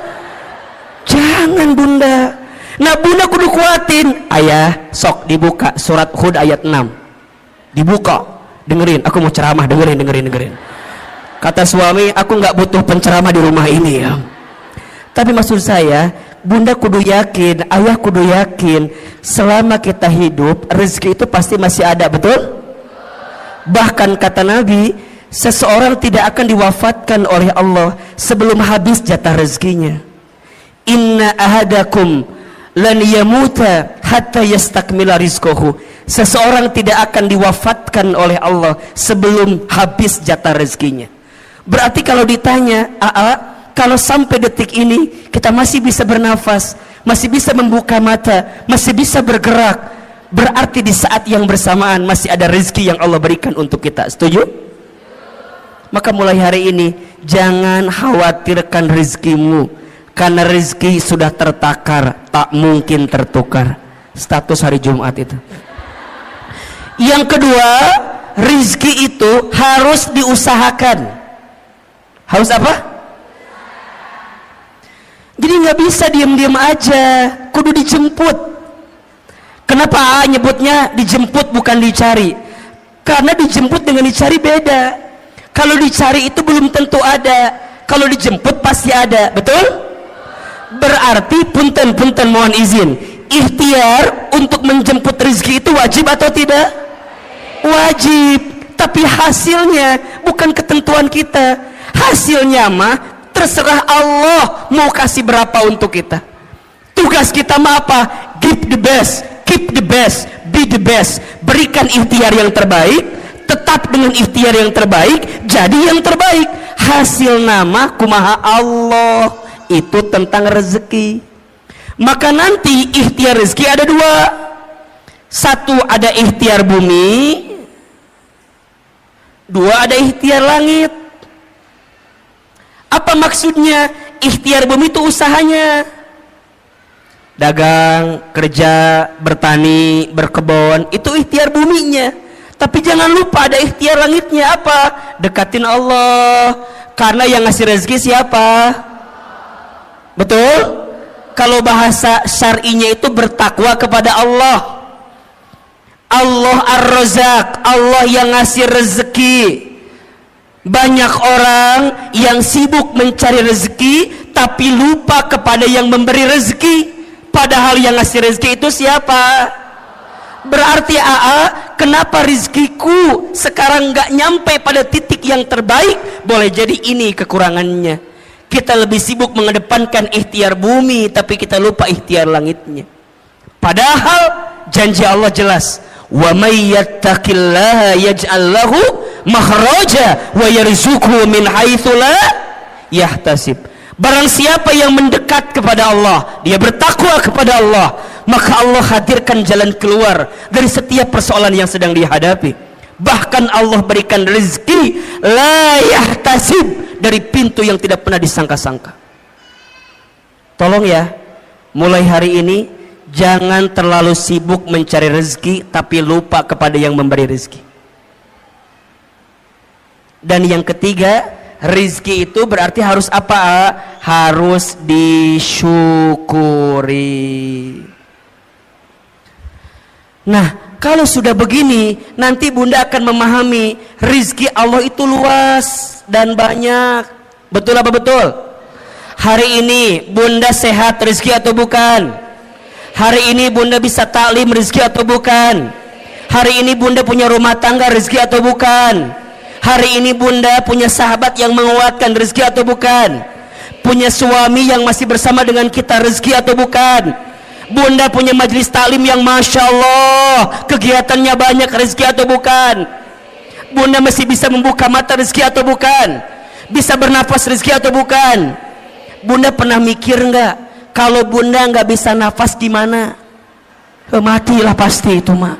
Jangan bunda. Nah bunda kudu kuatin. Ayah sok dibuka surat Hud ayat 6. Dibuka, dengerin, aku mau ceramah, dengerin. Kata suami, aku nggak butuh penceramah di rumah ini ya. Tapi maksud saya, bunda kudu yakin, ayah kudu yakin, selama kita hidup rezeki itu pasti masih ada, betul? Bahkan kata Nabi, seseorang tidak akan diwafatkan oleh Allah sebelum habis jatah rezekinya. Inna ahadakum lan yamuta hatta yastakmila rizquhu. Seseorang tidak akan diwafatkan oleh Allah sebelum habis jatah rezekinya. Berarti kalau ditanya, kalau sampai detik ini kita masih bisa bernafas, masih bisa membuka mata, masih bisa bergerak, berarti di saat yang bersamaan masih ada rezeki yang Allah berikan untuk kita. Setuju? Maka mulai hari ini jangan khawatirkan rezekimu, karena rezeki sudah tertakar, tak mungkin tertukar. Status hari Jumat itu. Yang kedua, rezeki itu harus diusahakan. Harus apa? Jadi nggak bisa diam-diam aja, kudu dijemput. Kenapa nyebutnya dijemput bukan dicari? Karena dijemput dengan dicari beda. Kalau dicari itu belum tentu ada, kalau dijemput pasti ada, betul? Berarti punten mohon izin, ikhtiar untuk menjemput rezeki itu wajib atau tidak? Wajib. Tapi hasilnya bukan ketentuan kita. Hasilnya mah terserah Allah mau kasih berapa untuk kita. Tugas kita mah apa? Give the best, keep the best, be the best. Berikan ikhtiar yang terbaik, tetap dengan ikhtiar yang terbaik, jadi yang terbaik. Hasil nama kumaha Allah. Itu tentang rezeki. Maka nanti ikhtiar rezeki ada dua. Satu ada ikhtiar bumi, dua ada ikhtiar langit. Apa maksudnya? Ikhtiar bumi itu usahanya, dagang, kerja, bertani, berkebun, itu ikhtiar buminya. Tapi jangan lupa ada ikhtiar langitnya. Apa? Dekatin Allah, karena yang ngasih rezeki siapa? Betul? Kalau bahasa syar'inya itu bertakwa kepada Allah. Allah Ar-Razzaq, Allah yang ngasih rezeki. Banyak orang yang sibuk mencari rezeki tapi lupa kepada yang memberi rezeki, padahal yang ngasih rezeki itu siapa? Berarti kenapa rezekiku sekarang nggak nyampe pada titik yang terbaik? Boleh jadi ini kekurangannya. Kita lebih sibuk mengedepankan ikhtiar bumi tapi kita lupa ikhtiar langitnya. Padahal janji Allah jelas, wa may yattaqillaha yaj'al lahu makhraja wa yarzuqhu min haitsu la yahtasib. Barang siapa yang mendekat kepada Allah, dia bertakwa kepada Allah, maka Allah hadirkan jalan keluar dari setiap persoalan yang sedang dihadapi. Bahkan Allah berikan rezeki la yahtasib, dari pintu yang tidak pernah disangka-sangka. Tolong ya, mulai hari ini Jangan terlalu sibuk mencari rezeki tapi lupa kepada yang memberi rezeki. Dan yang ketiga, rezeki itu berarti harus apa? Harus disyukuri. Nah, kalau sudah begini, nanti Bunda akan memahami rezeki Allah itu luas dan banyak. Betul apa betul? Hari ini Bunda sehat, rezeki atau bukan? Hari ini Bunda bisa taklim, rezeki atau bukan? Hari ini Bunda punya rumah tangga, rezeki atau bukan? Hari ini Bunda punya sahabat yang menguatkan, rezeki atau bukan? Punya suami yang masih bersama dengan kita, rezeki atau bukan? Bunda punya majelis taklim yang Masya Allah kegiatannya banyak, rezeki atau bukan? Bunda masih bisa membuka mata, rezeki atau bukan? Bisa bernafas, rezeki atau bukan? Bunda pernah mikir enggak, kalau Bunda nggak bisa nafas gimana? Matilah pasti itu mak.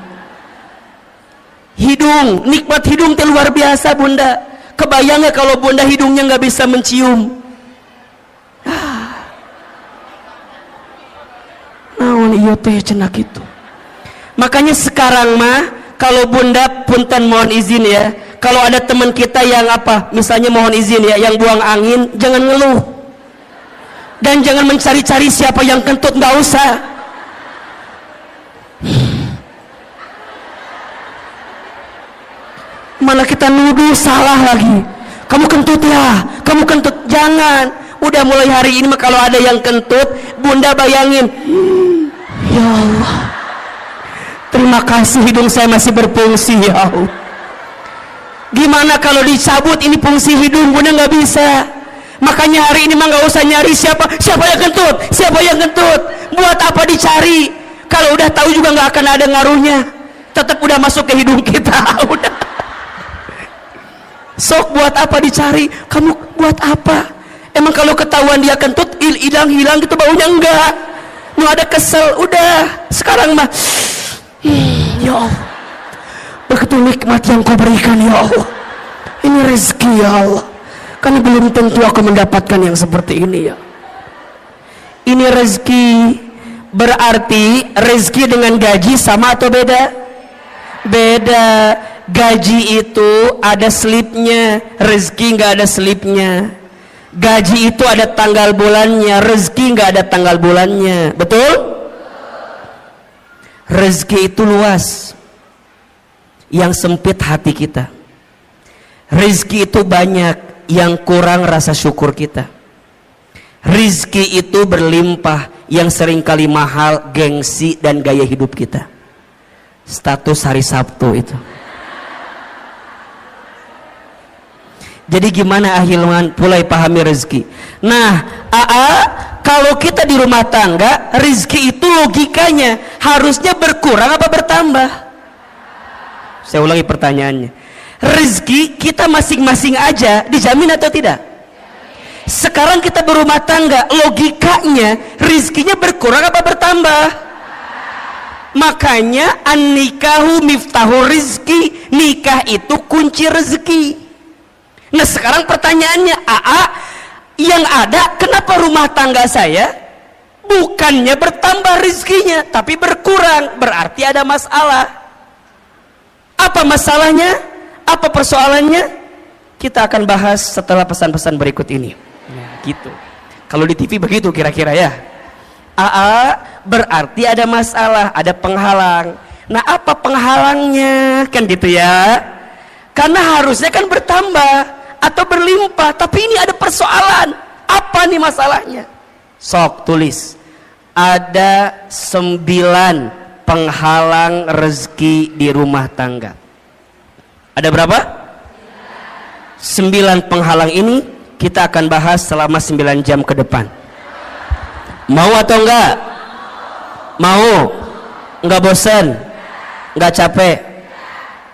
Hidung, nikmat hidung itu luar biasa Bunda. Kebayang nggak kalau Bunda hidungnya nggak bisa mencium? Naon iya teh cenak itu. Makanya sekarang mah kalau Bunda punten mohon izin ya, kalau ada teman kita yang apa, misalnya mohon izin ya, yang buang angin, jangan ngeluh. Dan jangan mencari-cari siapa yang kentut, nggak usah. Malah kita nuduh salah lagi. Kamu kentut ya, kamu kentut. Jangan. Udah mulai hari ini mah kalau ada yang kentut, Bunda bayangin, ya Allah, terima kasih hidung saya masih berfungsi ya Allah. Gimana kalau dicabut ini fungsi hidung, Bunda nggak bisa. Makanya hari ini mah nggak usah nyari siapa yang kentut, siapa yang kentut. Buat apa dicari? Kalau udah tahu juga nggak akan ada ngaruhnya. Tetap udah masuk ke hidung kita. Udah. Sok buat apa dicari? Kamu buat apa? Emang kalau ketahuan dia kentut, hilang gitu baunya enggak. Mau ada kesel, udah. Sekarang mah, ya Allah, begitu nikmat yang kau berikan ya Allah. Ini rezeki ya Allah. Kan belum tentu aku mendapatkan yang seperti ini ya. Ini rezeki. Berarti rezeki dengan gaji sama atau beda? Beda. Gaji itu ada slipnya, rezeki nggak ada slipnya. Gaji itu ada tanggal bulannya, rezeki nggak ada tanggal bulannya. Betul? Rezeki itu luas, yang sempit hati kita. Rezeki itu banyak, yang kurang rasa syukur kita. Rizki itu berlimpah, yang seringkali mahal gengsi dan gaya hidup kita. Status hari Sabtu itu. Jadi gimana ahilman mulai pahami rezeki? Nah, kalau kita di rumah tangga, rezeki itu logikanya harusnya berkurang apa bertambah? Saya ulangi pertanyaannya. Rezeki kita masing-masing aja dijamin atau tidak? Sekarang kita berumah tangga, logikanya rezekinya berkurang apa bertambah? Makanya an-nikahu miftahu rizki, nikah itu kunci rezeki. Nah sekarang pertanyaannya, yang ada kenapa rumah tangga saya bukannya bertambah rezekinya tapi berkurang? Berarti ada masalah. Apa masalahnya? Apa persoalannya? Kita akan bahas setelah pesan-pesan berikut ini. Nah, gitu. Kalau di TV begitu kira-kira ya. Berarti ada masalah, ada penghalang. Nah, apa penghalangnya? Kan gitu ya. Karena harusnya kan bertambah atau berlimpah, tapi ini ada persoalan. Apa nih masalahnya? Sok tulis. Ada 9 penghalang rezeki di rumah tangga. Ada berapa? 9 penghalang ini kita akan bahas selama 9 jam ke depan. Mau atau enggak? Mau? Enggak bosan? Enggak capek?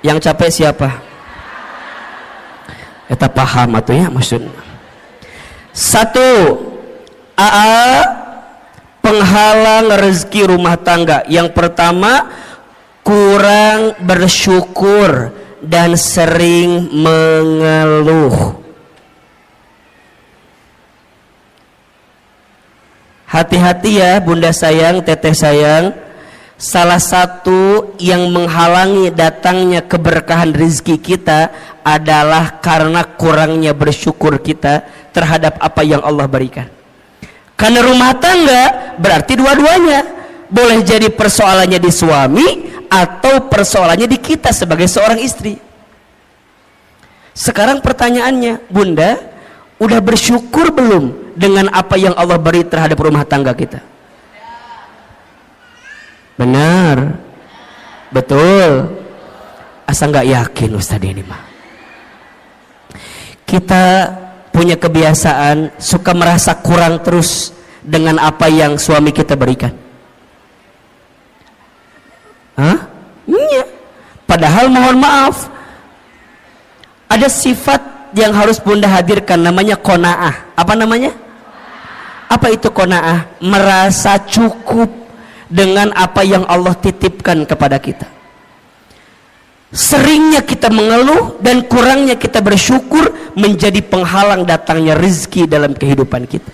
Yang capek siapa? Kita paham atau ya maksudnya. 1. Penghalang rezeki rumah tangga. Yang pertama, kurang bersyukur dan sering mengeluh. Hati-hati ya bunda sayang, teteh sayang. Salah satu yang menghalangi datangnya keberkahan rezeki kita adalah karena kurangnya bersyukur kita terhadap apa yang Allah berikan. Karena rumah tangga berarti dua-duanya. Boleh jadi persoalannya di suami atau persoalannya di kita sebagai seorang istri. Sekarang pertanyaannya, bunda, udah bersyukur belum dengan apa yang Allah beri terhadap rumah tangga kita? Benar, betul. Asa nggak yakin Ustadz ini mah. Kita punya kebiasaan suka merasa kurang terus dengan apa yang suami kita berikan. Hah? Iya. Padahal mohon maaf, ada sifat yang harus bunda hadirkan, namanya qanaah. Apa namanya? Apa itu qanaah? Merasa cukup dengan apa yang Allah titipkan kepada kita. Seringnya kita mengeluh dan kurangnya kita bersyukur menjadi penghalang datangnya rezeki dalam kehidupan kita.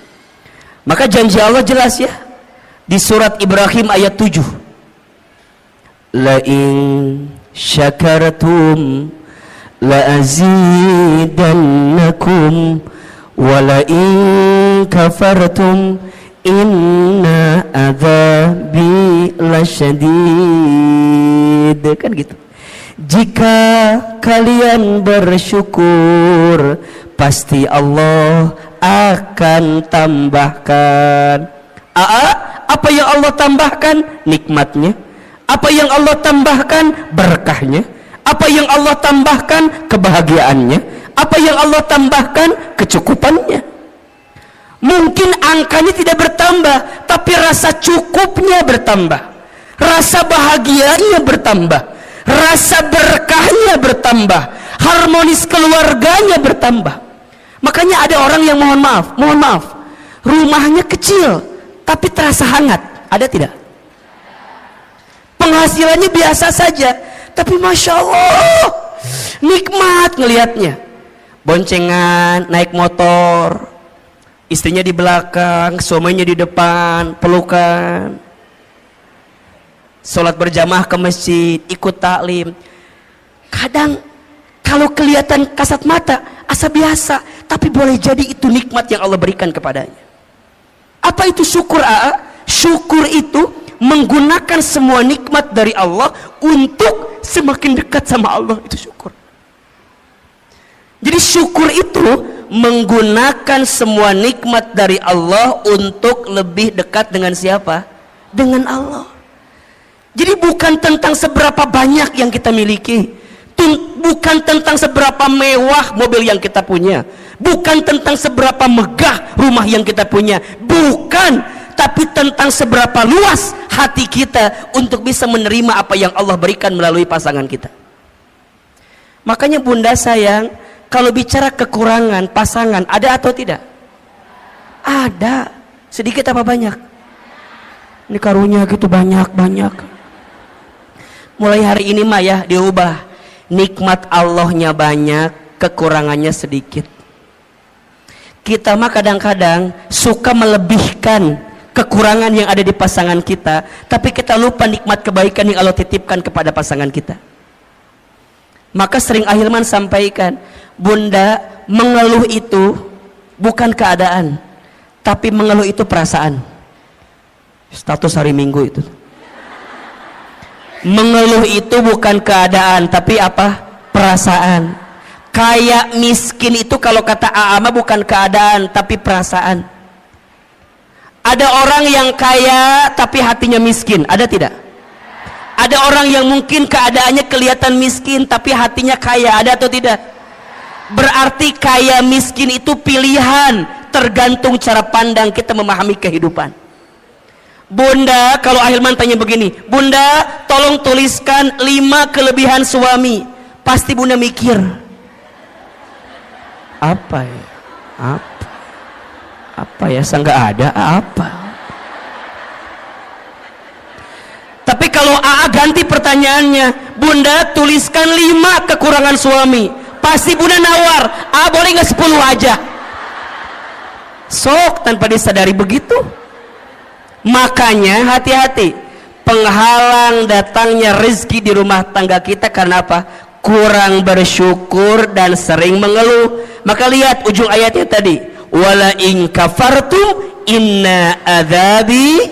Maka janji Allah jelas ya di surat Ibrahim ayat 7. La in syakartum la azidannakum wa la in kafartum inna adzabi lasyadid. Kan gitu. Jika kalian bersyukur, pasti Allah akan tambahkan. Apa yang Allah tambahkan? Nikmatnya. Apa yang Allah tambahkan? Berkahnya. Apa yang Allah tambahkan? Kebahagiaannya. Apa yang Allah tambahkan? Kecukupannya. Mungkin angkanya tidak bertambah, tapi rasa cukupnya bertambah, rasa bahagianya bertambah, rasa berkahnya bertambah, harmonis keluarganya bertambah. Makanya ada orang yang mohon maaf, rumahnya kecil tapi terasa hangat. Ada tidak? Penghasilannya biasa saja, tapi masya Allah nikmat ngelihatnya. Boncengan, naik motor, istrinya di belakang, suaminya di depan, pelukan, sholat berjamaah ke masjid, ikut taklim. Kadang kalau kelihatan kasat mata asa biasa, tapi boleh jadi itu nikmat yang Allah berikan kepadanya. Apa itu syukur? Syukur itu menggunakan semua nikmat dari Allah untuk semakin dekat sama Allah. Itu syukur. Jadi syukur itu menggunakan semua nikmat dari Allah untuk lebih dekat dengan siapa? Dengan Allah. Jadi bukan tentang seberapa banyak yang kita miliki, bukan tentang seberapa mewah mobil yang kita punya, bukan tentang seberapa megah rumah yang kita punya, bukan, tapi tentang seberapa luas hati kita untuk bisa menerima apa yang Allah berikan melalui pasangan kita. Makanya bunda sayang, kalau bicara kekurangan pasangan, ada atau tidak? Ada. Sedikit apa banyak? Ini karunia gitu banyak. Mulai hari ini mah ya diubah. Nikmat Allahnya banyak, kekurangannya sedikit. Kita mah kadang-kadang suka melebihkan kekurangan yang ada di pasangan kita, tapi kita lupa nikmat kebaikan yang Allah titipkan kepada pasangan kita. Maka sering Ahilman sampaikan, bunda, mengeluh itu bukan keadaan, tapi mengeluh itu perasaan. Status hari Minggu itu. Mengeluh itu bukan keadaan, tapi apa? Perasaan. Kayak miskin itu kalau kata Aama bukan keadaan, tapi perasaan. Ada orang yang kaya tapi hatinya miskin, ada tidak? Ada orang yang mungkin keadaannya kelihatan miskin tapi hatinya kaya, ada atau tidak? Berarti kaya miskin itu pilihan, tergantung cara pandang kita memahami kehidupan. Bunda, kalau Ahilman tanya begini, bunda tolong tuliskan 5 kelebihan suami, pasti bunda mikir apa ya? Apa ya? Saya nggak ada apa. Tapi kalau AA ganti pertanyaannya, bunda tuliskan 5 kekurangan suami, pasti bunda nawar, boleh nggak 10 aja? Sok tanpa disadari begitu. Makanya hati-hati, penghalang datangnya rezeki di rumah tangga kita karena apa? Kurang bersyukur dan sering mengeluh. Maka lihat ujung ayatnya tadi, wala in kafartum inna adzabi,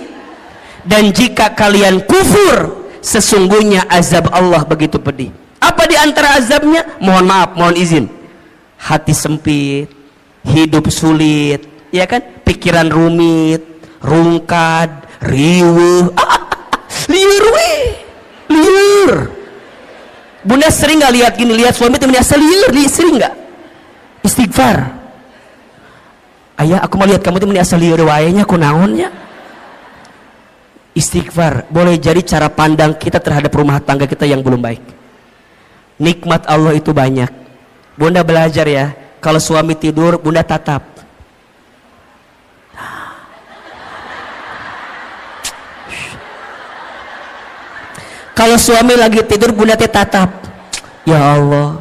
dan jika kalian kufur sesungguhnya azab Allah begitu pedih. Apa di antara azabnya? Mohon maaf, mohon izin, hati sempit, hidup sulit, ya kan? Pikiran rumit, rungkad, riweuh, liur. Bunda sering nggak lihat gini, lihat suami temennya liur, sering nggak? Istighfar. Ayah, aku mau lihat kamu temennya liur wayanya, aku naonnya. Istighfar boleh jadi cara pandang kita terhadap rumah tangga kita yang belum baik. Nikmat Allah itu banyak. Bunda belajar ya, kalau suami tidur bunda tatap. Kalau suami lagi tidur bunda tatap. Ya Allah,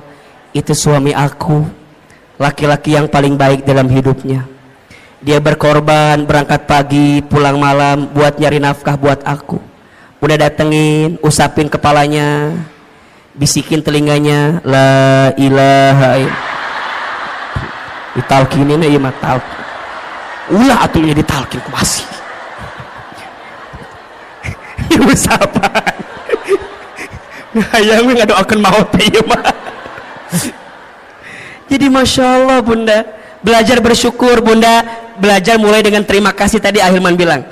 itu suami aku, laki-laki yang paling baik dalam hidupnya. Dia berkorban, berangkat pagi, pulang malam buat nyari nafkah buat aku. Bunda datengin, usapin kepalanya, bisikin telinganya, la ilaha illallah. Ditalkinin ya mah talk. Ulah atunya ditalkin ku masih. Ya usapan. Hayang ngadoakeun maot ieu mah. Jadi masya Allah bunda, belajar bersyukur bunda, belajar mulai dengan terima kasih. Tadi Ahilman bilang,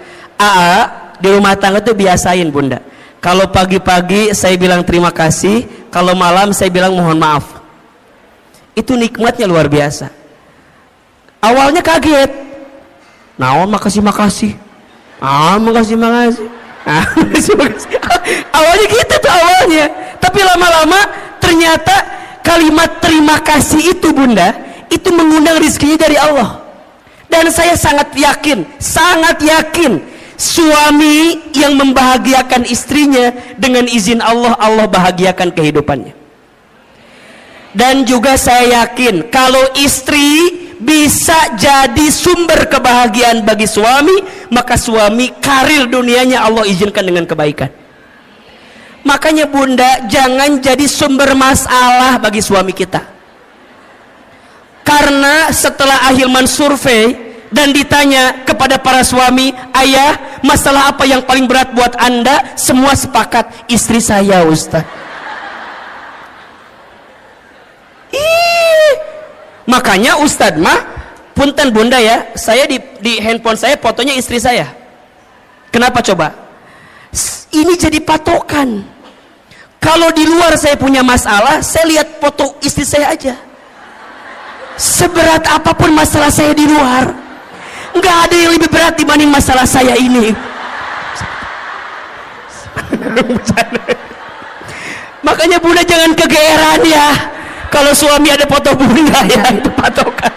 di rumah tangga tuh biasain bunda. Kalau pagi-pagi saya bilang terima kasih, kalau malam saya bilang mohon maaf. Itu nikmatnya luar biasa. Awalnya kaget, naon makasih. Makasih. Awalnya gitu tuh awalnya, tapi lama-lama ternyata kalimat terima kasih itu bunda, itu mengundang rezekinya dari Allah. Dan saya sangat yakin suami yang membahagiakan istrinya dengan izin Allah, Allah bahagiakan kehidupannya. Dan juga saya yakin kalau istri bisa jadi sumber kebahagiaan bagi suami, maka suami karir dunianya Allah izinkan dengan kebaikan. Makanya bunda, jangan jadi sumber masalah bagi suami kita. Karena setelah Ahilman survei dan ditanya kepada para suami, ayah, masalah apa yang paling berat buat anda? Semua sepakat, istri saya Ustaz. Makanya Ustadz mah punten bunda ya, saya di handphone saya fotonya istri saya. Kenapa coba? Ini jadi patokan. Kalau di luar saya punya masalah, saya lihat foto istri saya aja. Seberat apapun masalah saya di luar, nggak ada yang lebih berat dibanding masalah saya ini. Makanya bunda jangan kegeeran ya kalau suami ada foto bunda ya, itu patokan.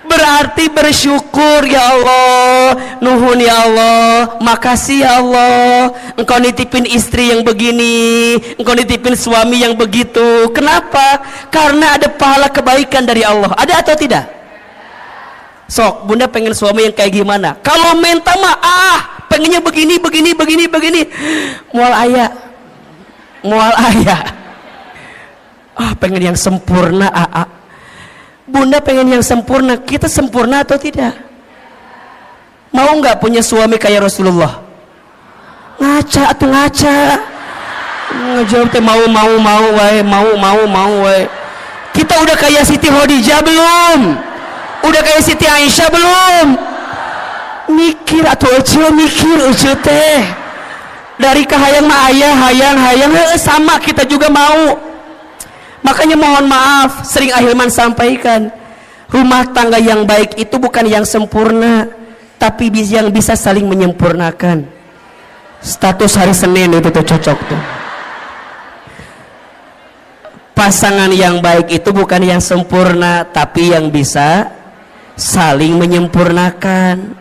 Berarti bersyukur, ya Allah, nuhun ya Allah, makasih ya Allah, engkau nitipin istri yang begini, engkau nitipin suami yang begitu. Kenapa? Karena ada pahala kebaikan dari Allah. Ada atau tidak? Sok, bunda pengen suami yang kayak gimana? Kalau minta mah pengennya begini. Mual ayah. Pengen yang sempurna. Bunda pengen yang sempurna. Kita sempurna atau tidak? Mau nggak punya suami kayak Rasulullah? Ngaca. Ngejawab teh mau wae. Kita udah kayak Siti Khadijah belum? Udah kayak Siti Aisyah belum? Mikir atau mikir teh. Dari kahayang mah ayah hayang sama, kita juga mau. Makanya mohon maaf, sering Ahilman sampaikan, rumah tangga yang baik itu bukan yang sempurna, tapi yang bisa saling menyempurnakan. Status hari Senin itu tuh cocok tuh. Pasangan yang baik itu bukan yang sempurna, tapi yang bisa saling menyempurnakan.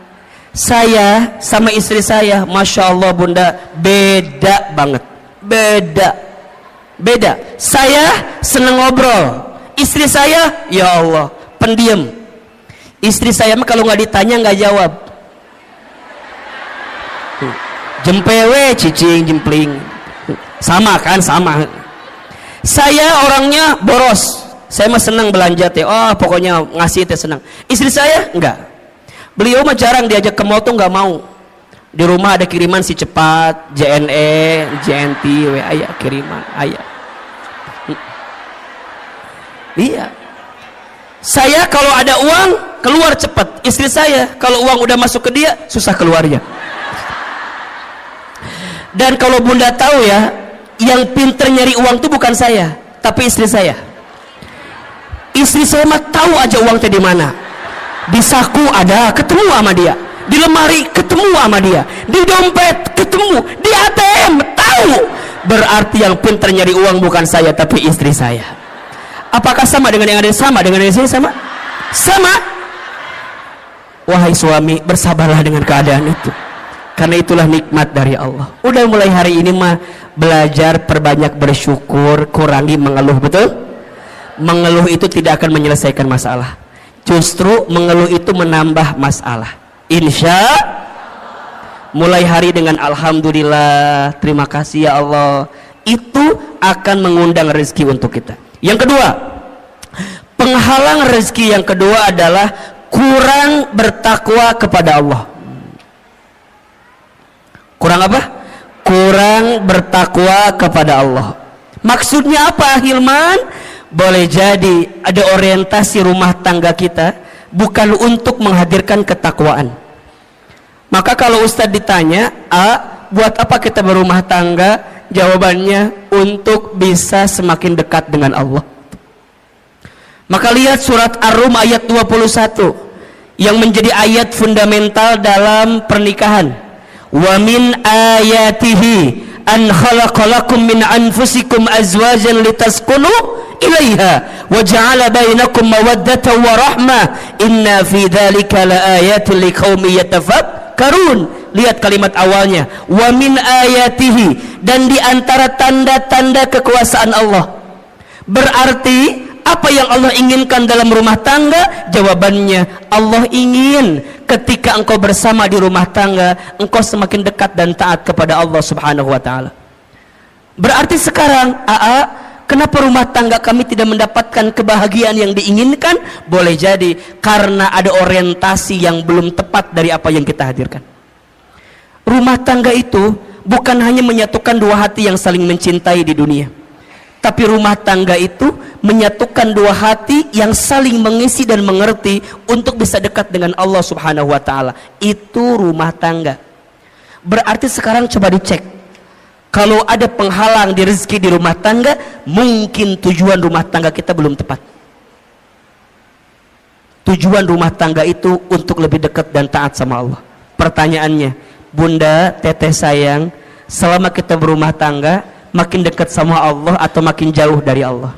Saya sama istri saya, masya Allah bunda, beda banget, beda. Saya seneng ngobrol, istri saya ya Allah pendiam. Istri saya mah kalau nggak ditanya nggak jawab. Jempewe, cicing, jempling. Sama kan, sama. Saya orangnya boros. Saya mah senang belanja teh. Oh, pokoknya ngasih teh senang. Istri saya enggak. Beliau mah jarang diajak ke mall tuh nggak mau. Di rumah ada kiriman si cepat, JNE, JNT, WA kiriman, ayah. Iya. Saya kalau ada uang keluar cepat. Istri saya kalau uang udah masuk ke dia susah keluarnya. Dan kalau bunda tahu ya, yang pinter nyari uang itu bukan saya, tapi istri saya. Istri saya mah tahu aja uang teh di mana. Di saku ada, ketemu sama dia. Di lemari ketemu sama dia. Di dompet ketemu. Di ATM tahu. Berarti yang pinter nyari uang bukan saya, tapi istri saya. Apakah sama dengan yang ada? Sama dengan yang saya sama? Sama. Wahai suami, bersabarlah dengan keadaan itu. Karena itulah nikmat dari Allah. Udah mulai hari ini mah belajar perbanyak bersyukur, kurangi mengeluh, betul? Mengeluh itu tidak akan menyelesaikan masalah. Justru mengeluh itu menambah masalah. Insya mulai hari dengan alhamdulillah, terima kasih ya Allah, itu akan mengundang rezeki untuk kita. Yang kedua, penghalang rezeki yang kedua adalah kurang bertakwa kepada Allah. Kurang apa? Kurang bertakwa kepada Allah. Maksudnya apa, Hilman? Boleh jadi ada orientasi rumah tangga kita bukan untuk menghadirkan ketakwaan. Maka kalau Ustadz ditanya, buat apa kita berumah tangga? Jawabannya untuk bisa semakin dekat dengan Allah. Maka lihat surat Ar-Rum ayat 21 yang menjadi ayat fundamental dalam pernikahan. Wa min ayatihi an khalaqalakum min anfusikum azwajan litaskunu ilaiha wa ja'ala bainakum mawaddatan wa rahmah inna fi dzalika laayatin liqaumin yatafakkarun. Lihat kalimat awalnya, wa min ayatihi, dan di antara tanda-tanda kekuasaan Allah. Berarti apa yang Allah inginkan dalam rumah tangga? Jawabannya, Allah ingin ketika engkau bersama di rumah tangga, engkau semakin dekat dan taat kepada Allah Subhanahu wa taala. Berarti sekarang, kenapa rumah tangga kami tidak mendapatkan kebahagiaan yang diinginkan? Boleh jadi karena ada orientasi yang belum tepat dari apa yang kita hadirkan. Rumah tangga itu bukan hanya menyatukan dua hati yang saling mencintai di dunia, tapi rumah tangga itu menyatukan dua hati yang saling mengisi dan mengerti untuk bisa dekat dengan Allah Subhanahu wa taala. Itu rumah tangga. Berarti sekarang coba dicek. Kalau ada penghalang di rezeki di rumah tangga, mungkin tujuan rumah tangga kita belum tepat. Tujuan rumah tangga itu untuk lebih dekat dan taat sama Allah. Pertanyaannya, Bunda, Teteh sayang, selama kita berumah tangga, makin dekat sama Allah atau makin jauh dari Allah?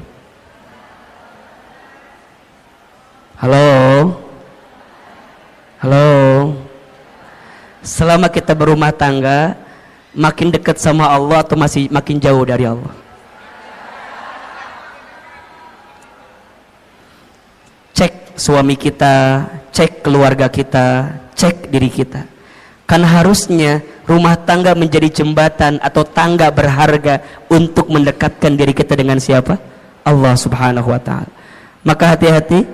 Halo? Halo? Selama kita berumah tangga, makin dekat sama Allah atau masih makin jauh dari Allah? Cek suami kita, cek keluarga kita, cek diri kita. Karena harusnya rumah tangga menjadi jembatan atau tangga berharga untuk mendekatkan diri kita dengan siapa? Allah Subhanahu wa taala. Maka hati-hati,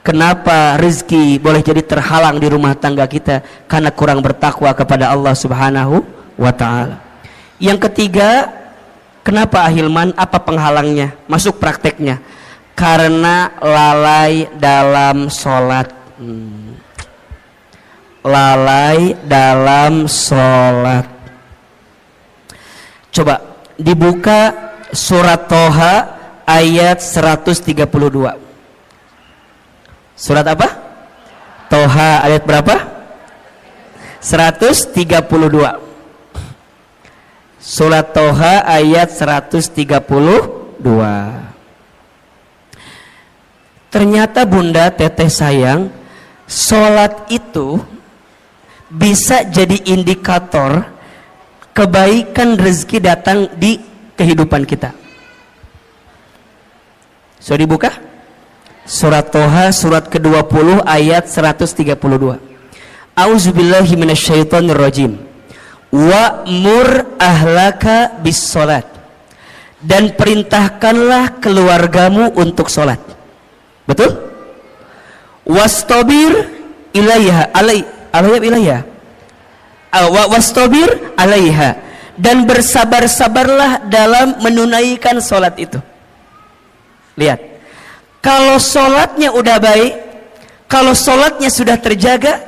kenapa rezeki boleh jadi terhalang di rumah tangga kita? Karena kurang bertakwa kepada Allah Subhanahu wa taala. Yang ketiga, kenapa Ahilman? Apa penghalangnya? Masuk prakteknya. Karena lalai dalam sholat. Lalai dalam sholat. Coba dibuka surat Toha ayat 132. Surat apa? Toha ayat berapa? 132. Surat Toha ayat 132. Ternyata Bunda, Teteh sayang, sholat itu bisa jadi indikator kebaikan rezeki datang di kehidupan kita. Sudah dibuka? Surat Toha surat ke-20 ayat 132. A'udzubillahi minasyaitonirrajim. Wa'mur ahlaka bis salat. Dan perintahkanlah keluargamu untuk salat. Betul? Wastabir ilaiha wastabir alaiha, dan bersabar-sabarlah dalam menunaikan salat itu. Lihat, kalau salatnya udah baik, kalau salatnya sudah terjaga,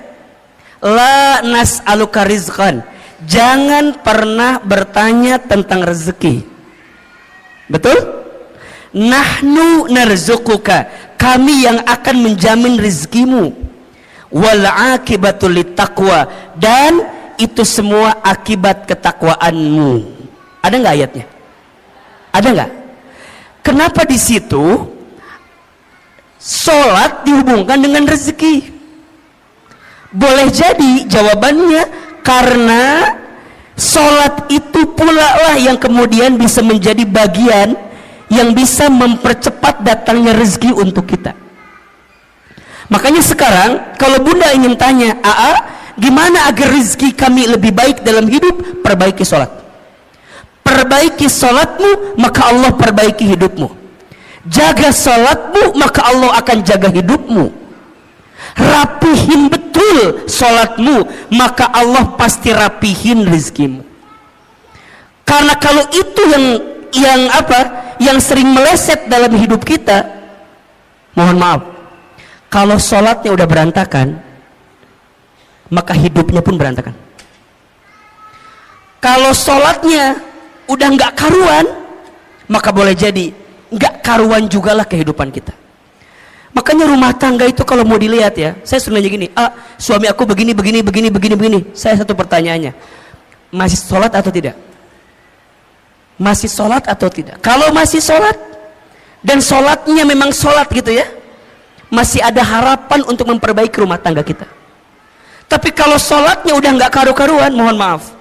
la nas'aluka rizqan, jangan pernah bertanya tentang rezeki. Betul? Nahnu narzuquka, kami yang akan menjamin rezekimu. Wal akibatul littaqwa, dan itu semua akibat ketakwaanmu. Ada nggak ayatnya? Ada nggak? Kenapa di situ sholat dihubungkan dengan rezeki? Boleh jadi jawabannya karena sholat itu pula lah yang kemudian bisa menjadi bagian yang bisa mempercepat datangnya rezeki untuk kita. Makanya sekarang kalau bunda ingin tanya, gimana agar rezeki kami lebih baik dalam hidup? Perbaiki sholat. Perbaiki sholatmu, maka Allah perbaiki hidupmu. Jaga sholatmu, maka Allah akan jaga hidupmu. Rapihin betul sholatmu, maka Allah pasti rapihin rezekimu. Karena kalau itu yang sering meleset dalam hidup kita, mohon maaf, kalau sholatnya udah berantakan, maka hidupnya pun berantakan. Kalau sholatnya udah nggak karuan, maka boleh jadi nggak karuan juga lah kehidupan kita. Makanya rumah tangga itu kalau mau dilihat ya, saya sering nanya gini, suami aku begini. Saya satu pertanyaannya, masih sholat atau tidak? Masih sholat atau tidak? Kalau masih sholat dan sholatnya memang sholat gitu ya, masih ada harapan untuk memperbaiki rumah tangga kita. Tapi kalau sholatnya udah nggak karu-karuan, mohon maaf,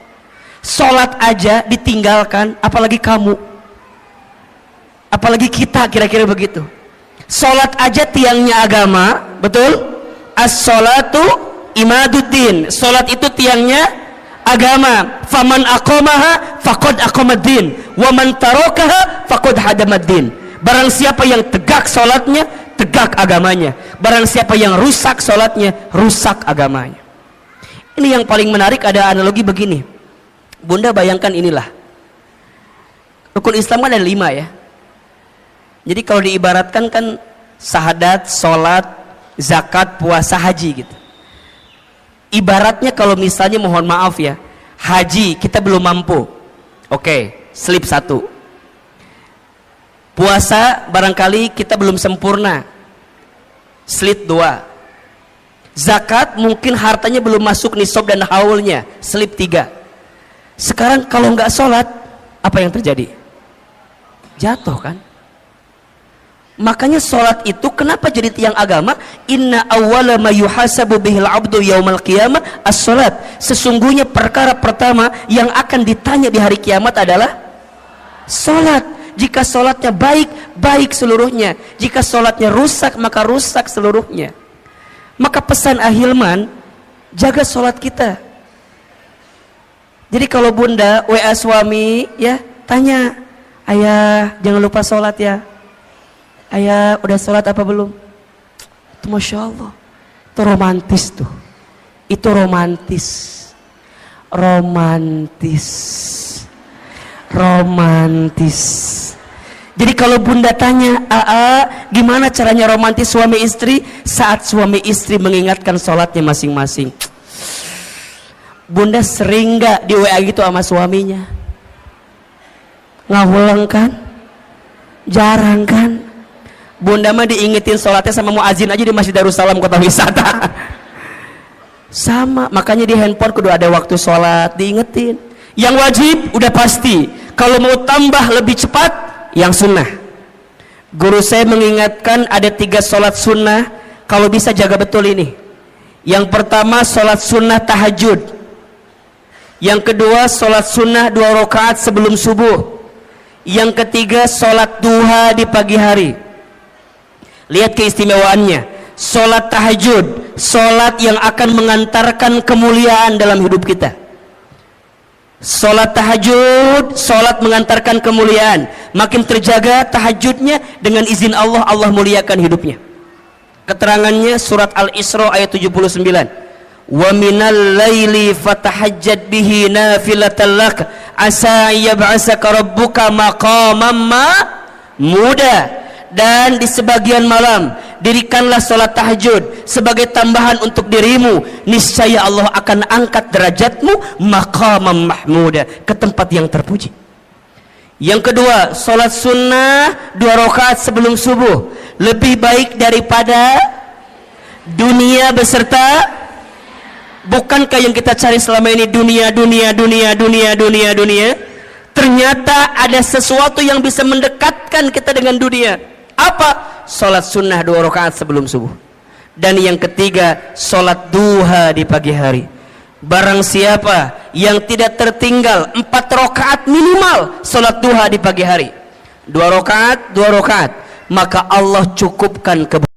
sholat aja ditinggalkan, apalagi kamu, apalagi kita, kira-kira begitu. Sholat aja tiangnya agama, betul? As-sholatu imaduddin, sholat itu tiangnya agama. Faman aqamaha faqad aqamaddin, wa man tarakaha faqad hadamaddin. Barang siapa yang tegak sholatnya, tegak agamanya. Barang siapa yang rusak sholatnya, rusak agamanya. Ini yang paling menarik, ada analogi begini. Bunda bayangkan inilah, rukun Islam kan ada 5 ya. Jadi kalau diibaratkan kan syahadat, sholat, zakat, puasa, haji gitu. Ibaratnya kalau misalnya mohon maaf ya, haji kita belum mampu, oke, slip 1. Puasa barangkali kita belum sempurna, slip 2. Zakat mungkin hartanya belum masuk nisab dan haulnya, slip 3. Sekarang kalau nggak sholat, apa yang terjadi? Jatuh kan? Makanya sholat itu kenapa jadi tiang agama? Inna awwala ma yuhasabu bihil abdu yaumal qiyamah as-sholat. Sesungguhnya perkara pertama yang akan ditanya di hari kiamat adalah sholat. Jika sholatnya baik, baik seluruhnya. Jika sholatnya rusak, maka rusak seluruhnya. Maka pesan Ahilman, jaga sholat kita. Jadi kalau bunda WA suami ya, tanya, ayah jangan lupa sholat ya. Ayah udah sholat apa belum? Itu Masya Allah, itu romantis tuh. Itu romantis. Jadi kalau bunda tanya, gimana caranya romantis suami istri? Saat suami istri mengingatkan sholatnya masing-masing. Bunda sering gak di WA gitu sama suaminya? Ngawulang kan? Jarang kan? Bunda mah diingetin sholatnya sama muazin aja di Masjid Darussalam Kota Wisata. Sama, makanya di handphone kudu ada waktu sholat, diingetin. Yang wajib udah pasti, kalau mau tambah lebih cepat, yang sunnah. Guru saya mengingatkan ada 3 sholat sunnah, kalau bisa jaga betul ini. Yang pertama sholat sunnah tahajud. Yang kedua sholat sunnah 2 rakaat sebelum subuh. Yang ketiga sholat duha di pagi hari. Lihat keistimewaannya. Salat tahajud, salat yang akan mengantarkan kemuliaan dalam hidup kita. Salat tahajud, salat mengantarkan kemuliaan. Makin terjaga tahajudnya, dengan izin Allah, Allah muliakan hidupnya. Keterangannya surat Al-Isra ayat 79. Wa minal laili fatahajjad bihi nafilatan lak asa yab'asaka rabbuka maqaman mahmuda. Dan di sebagian malam dirikanlah salat tahajud sebagai tambahan untuk dirimu, niscaya Allah akan angkat derajatmu maqaman mahmuda, ke tempat yang terpuji. Yang kedua, salat sunnah 2 rakaat sebelum subuh lebih baik daripada dunia beserta. Bukankah yang kita cari selama ini dunia? Ternyata ada sesuatu yang bisa mendekatkan kita dengan dunia. Apa? Salat sunnah 2 rakaat sebelum subuh. Dan yang ketiga, salat duha di pagi hari. Barang siapa yang tidak tertinggal 4 rakaat minimal salat duha di pagi hari, 2 rakaat, maka Allah cukupkan